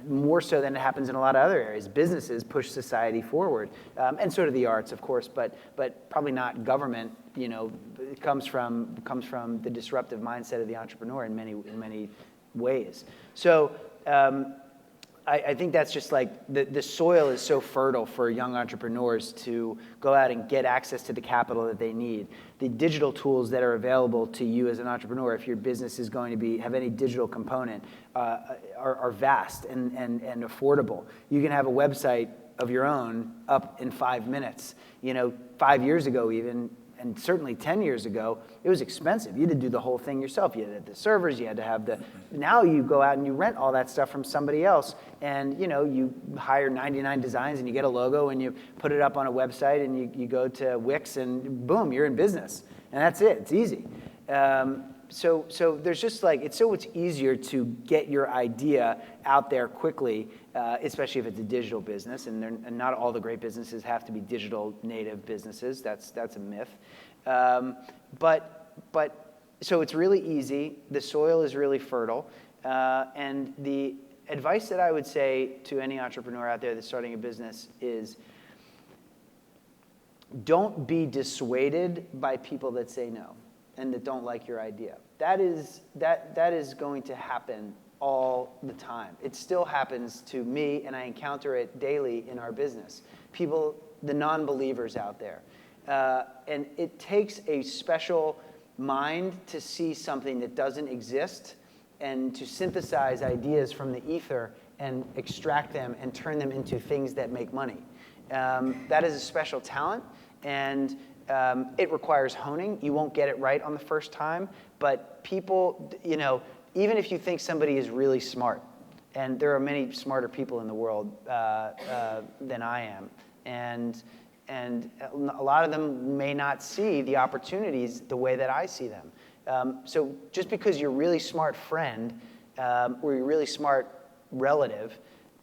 Speaker 2: more so than it happens in a lot of other areas. Businesses push society forward, and so do the arts, of course, but probably not government. It comes from the disruptive mindset of the entrepreneur in many ways. So. I think that's just like the soil is so fertile for young entrepreneurs to go out and get access to the capital that they need. The digital tools that are available to you as an entrepreneur, if your business is going to have any digital component, are vast and affordable. You can have a website of your own up in 5 minutes. 5 years ago even, and certainly 10 years ago, it was expensive. You had to do the whole thing yourself. You had to have the servers, you had to have now you go out and you rent all that stuff from somebody else, and you hire 99 designs and you get a logo and you put it up on a website and you go to Wix and boom, you're in business. And that's it, it's easy. So there's just like, it's so much easier to get your idea out there quickly, especially if it's a digital business, and not all the great businesses have to be digital native businesses. That's a myth. So it's really easy. The soil is really fertile. And the advice that I would say to any entrepreneur out there that's starting a business is don't be dissuaded by people that say no and that don't like your idea. That is going to happen all the time. It still happens to me, and I encounter it daily in our business. People, the non-believers out there. And it takes a special mind to see something that doesn't exist and to synthesize ideas from the ether and extract them and turn them into things that make money. That is a special talent, and it requires honing. You won't get it right on the first time, but people, even if you think somebody is really smart, and there are many smarter people in the world than I am, and a lot of them may not see the opportunities the way that I see them. So just because your really smart friend or your really smart relative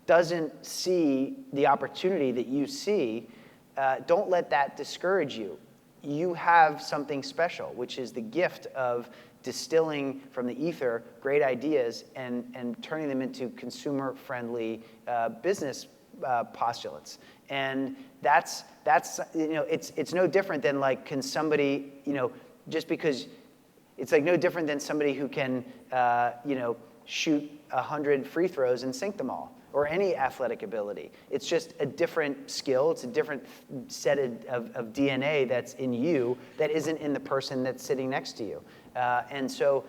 Speaker 2: doesn't see the opportunity that you see, don't let that discourage you. you have something special, which is the gift of distilling from the ether great ideas and turning them into consumer-friendly business postulates. And that's it's no different than like, can somebody, just because it's like no different than somebody who can shoot 100 free throws and sink them all, or any athletic ability. It's just a different skill. It's a different set of DNA that's in you that isn't in the person that's sitting next to you. And so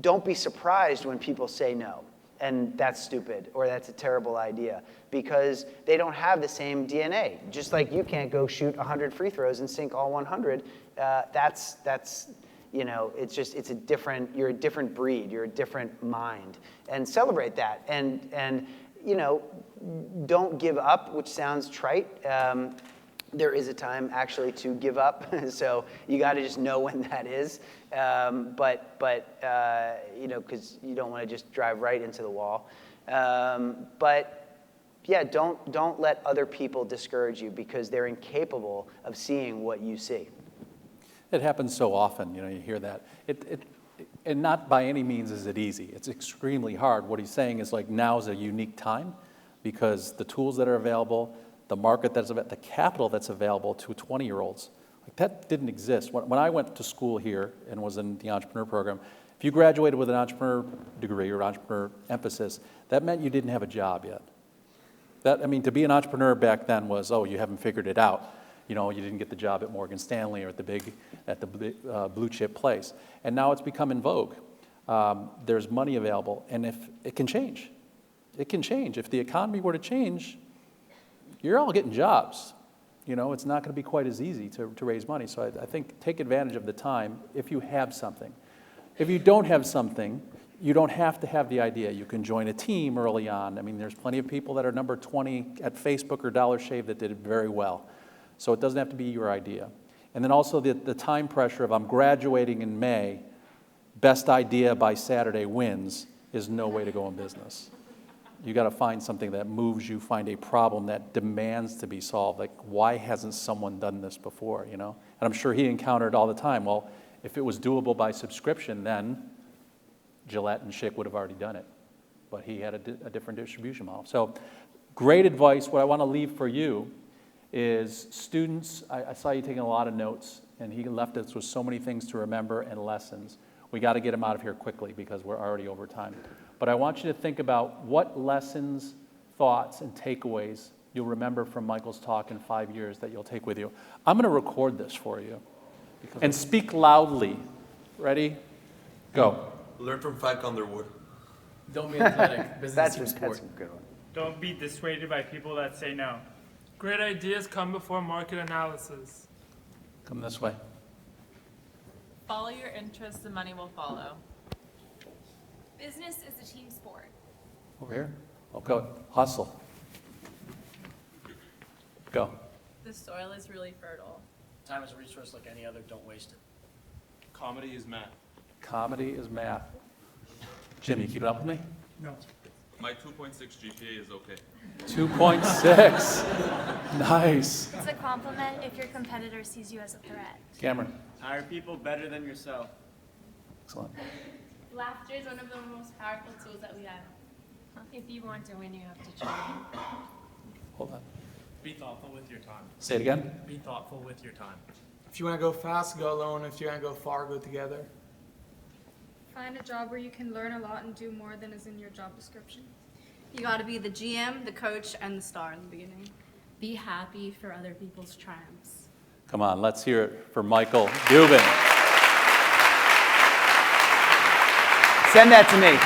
Speaker 2: don't be surprised when people say no, and that's stupid, or that's a terrible idea, because they don't have the same DNA. Just like you can't go shoot 100 free throws and sink all 100, it's a different, you're a different breed, you're a different mind, and celebrate that. And don't give up, which sounds trite. There is a time actually to give up, so you got to just know when that is. But because you don't want to just drive right into the wall. But yeah, don't let other people discourage you, because they're incapable of seeing what you see.
Speaker 1: It happens so often, you hear that. And not by any means is it easy. It's extremely hard. What he's saying is like, now is a unique time, because the tools that are available, the market that's available, the capital that's available to 20-year-olds, like that didn't exist. When I went to school here and was in the entrepreneur program, if you graduated with an entrepreneur degree or entrepreneur emphasis, that meant you didn't have a job yet. To be an entrepreneur back then was, oh, you haven't figured it out. You didn't get the job at Morgan Stanley or at the blue chip place. And now it's become in vogue. There's money available, and if it can change. It can change. If the economy were to change, you're all getting jobs. It's not going to be quite as easy to raise money. So I think take advantage of the time if you have something. If you don't have something, you don't have to have the idea. You can join a team early on. There's plenty of people that are number 20 at Facebook or Dollar Shave that did it very well. So it doesn't have to be your idea. And then also the time pressure of I'm graduating in May, best idea by Saturday wins is no way to go in business. You got to find something that moves you, find a problem that demands to be solved. Like, why hasn't someone done this before, And I'm sure he encountered all the time, well, if it was doable by subscription, then Gillette and Schick would have already done it. But he had a different distribution model. So great advice. What I want to leave for you is students, I saw you taking a lot of notes, and he left us with so many things to remember and lessons. We got to get him out of here quickly because we're already over time. But I want you to think about what lessons, thoughts, and takeaways you'll remember from Michael's talk in 5 years that you'll take with you. I'm going to record this for you. And speak loudly. Ready? Go.
Speaker 16: Learn from Frank Underwood.
Speaker 17: Don't be athletic. Business team sport.
Speaker 2: That's a good one.
Speaker 18: Don't be dissuaded by people that say no.
Speaker 8: Great ideas come before market analysis.
Speaker 1: Come this way.
Speaker 19: Follow your interests and money will follow.
Speaker 20: Business is a team sport.
Speaker 1: Over here. Oh, go. Hustle. Go.
Speaker 19: The soil is really fertile.
Speaker 17: Time is a resource like any other. Don't waste it.
Speaker 16: Comedy is math.
Speaker 1: Comedy is math. Jimmy, keep it up with me?
Speaker 18: No.
Speaker 16: My 2.6 GPA is okay.
Speaker 1: 2.6. Nice.
Speaker 20: It's a compliment if your competitor sees you as a threat.
Speaker 1: Cameron.
Speaker 18: Hire people better than yourself.
Speaker 1: Excellent.
Speaker 19: Laughter is one of the most powerful tools that we have.
Speaker 20: If you want to win, you have to train.
Speaker 1: Hold on.
Speaker 17: Be thoughtful with your time.
Speaker 1: Say it again.
Speaker 17: Be thoughtful with your time.
Speaker 21: If you want to go fast, go alone. If you want to go far, go together.
Speaker 7: Find a job where you can learn a lot and do more than is in your job description.
Speaker 22: You got to be the GM, the coach, and the star in the beginning.
Speaker 19: Be happy for other people's triumphs.
Speaker 1: Come on, let's hear it for Michael Dubin.
Speaker 2: Send that to me.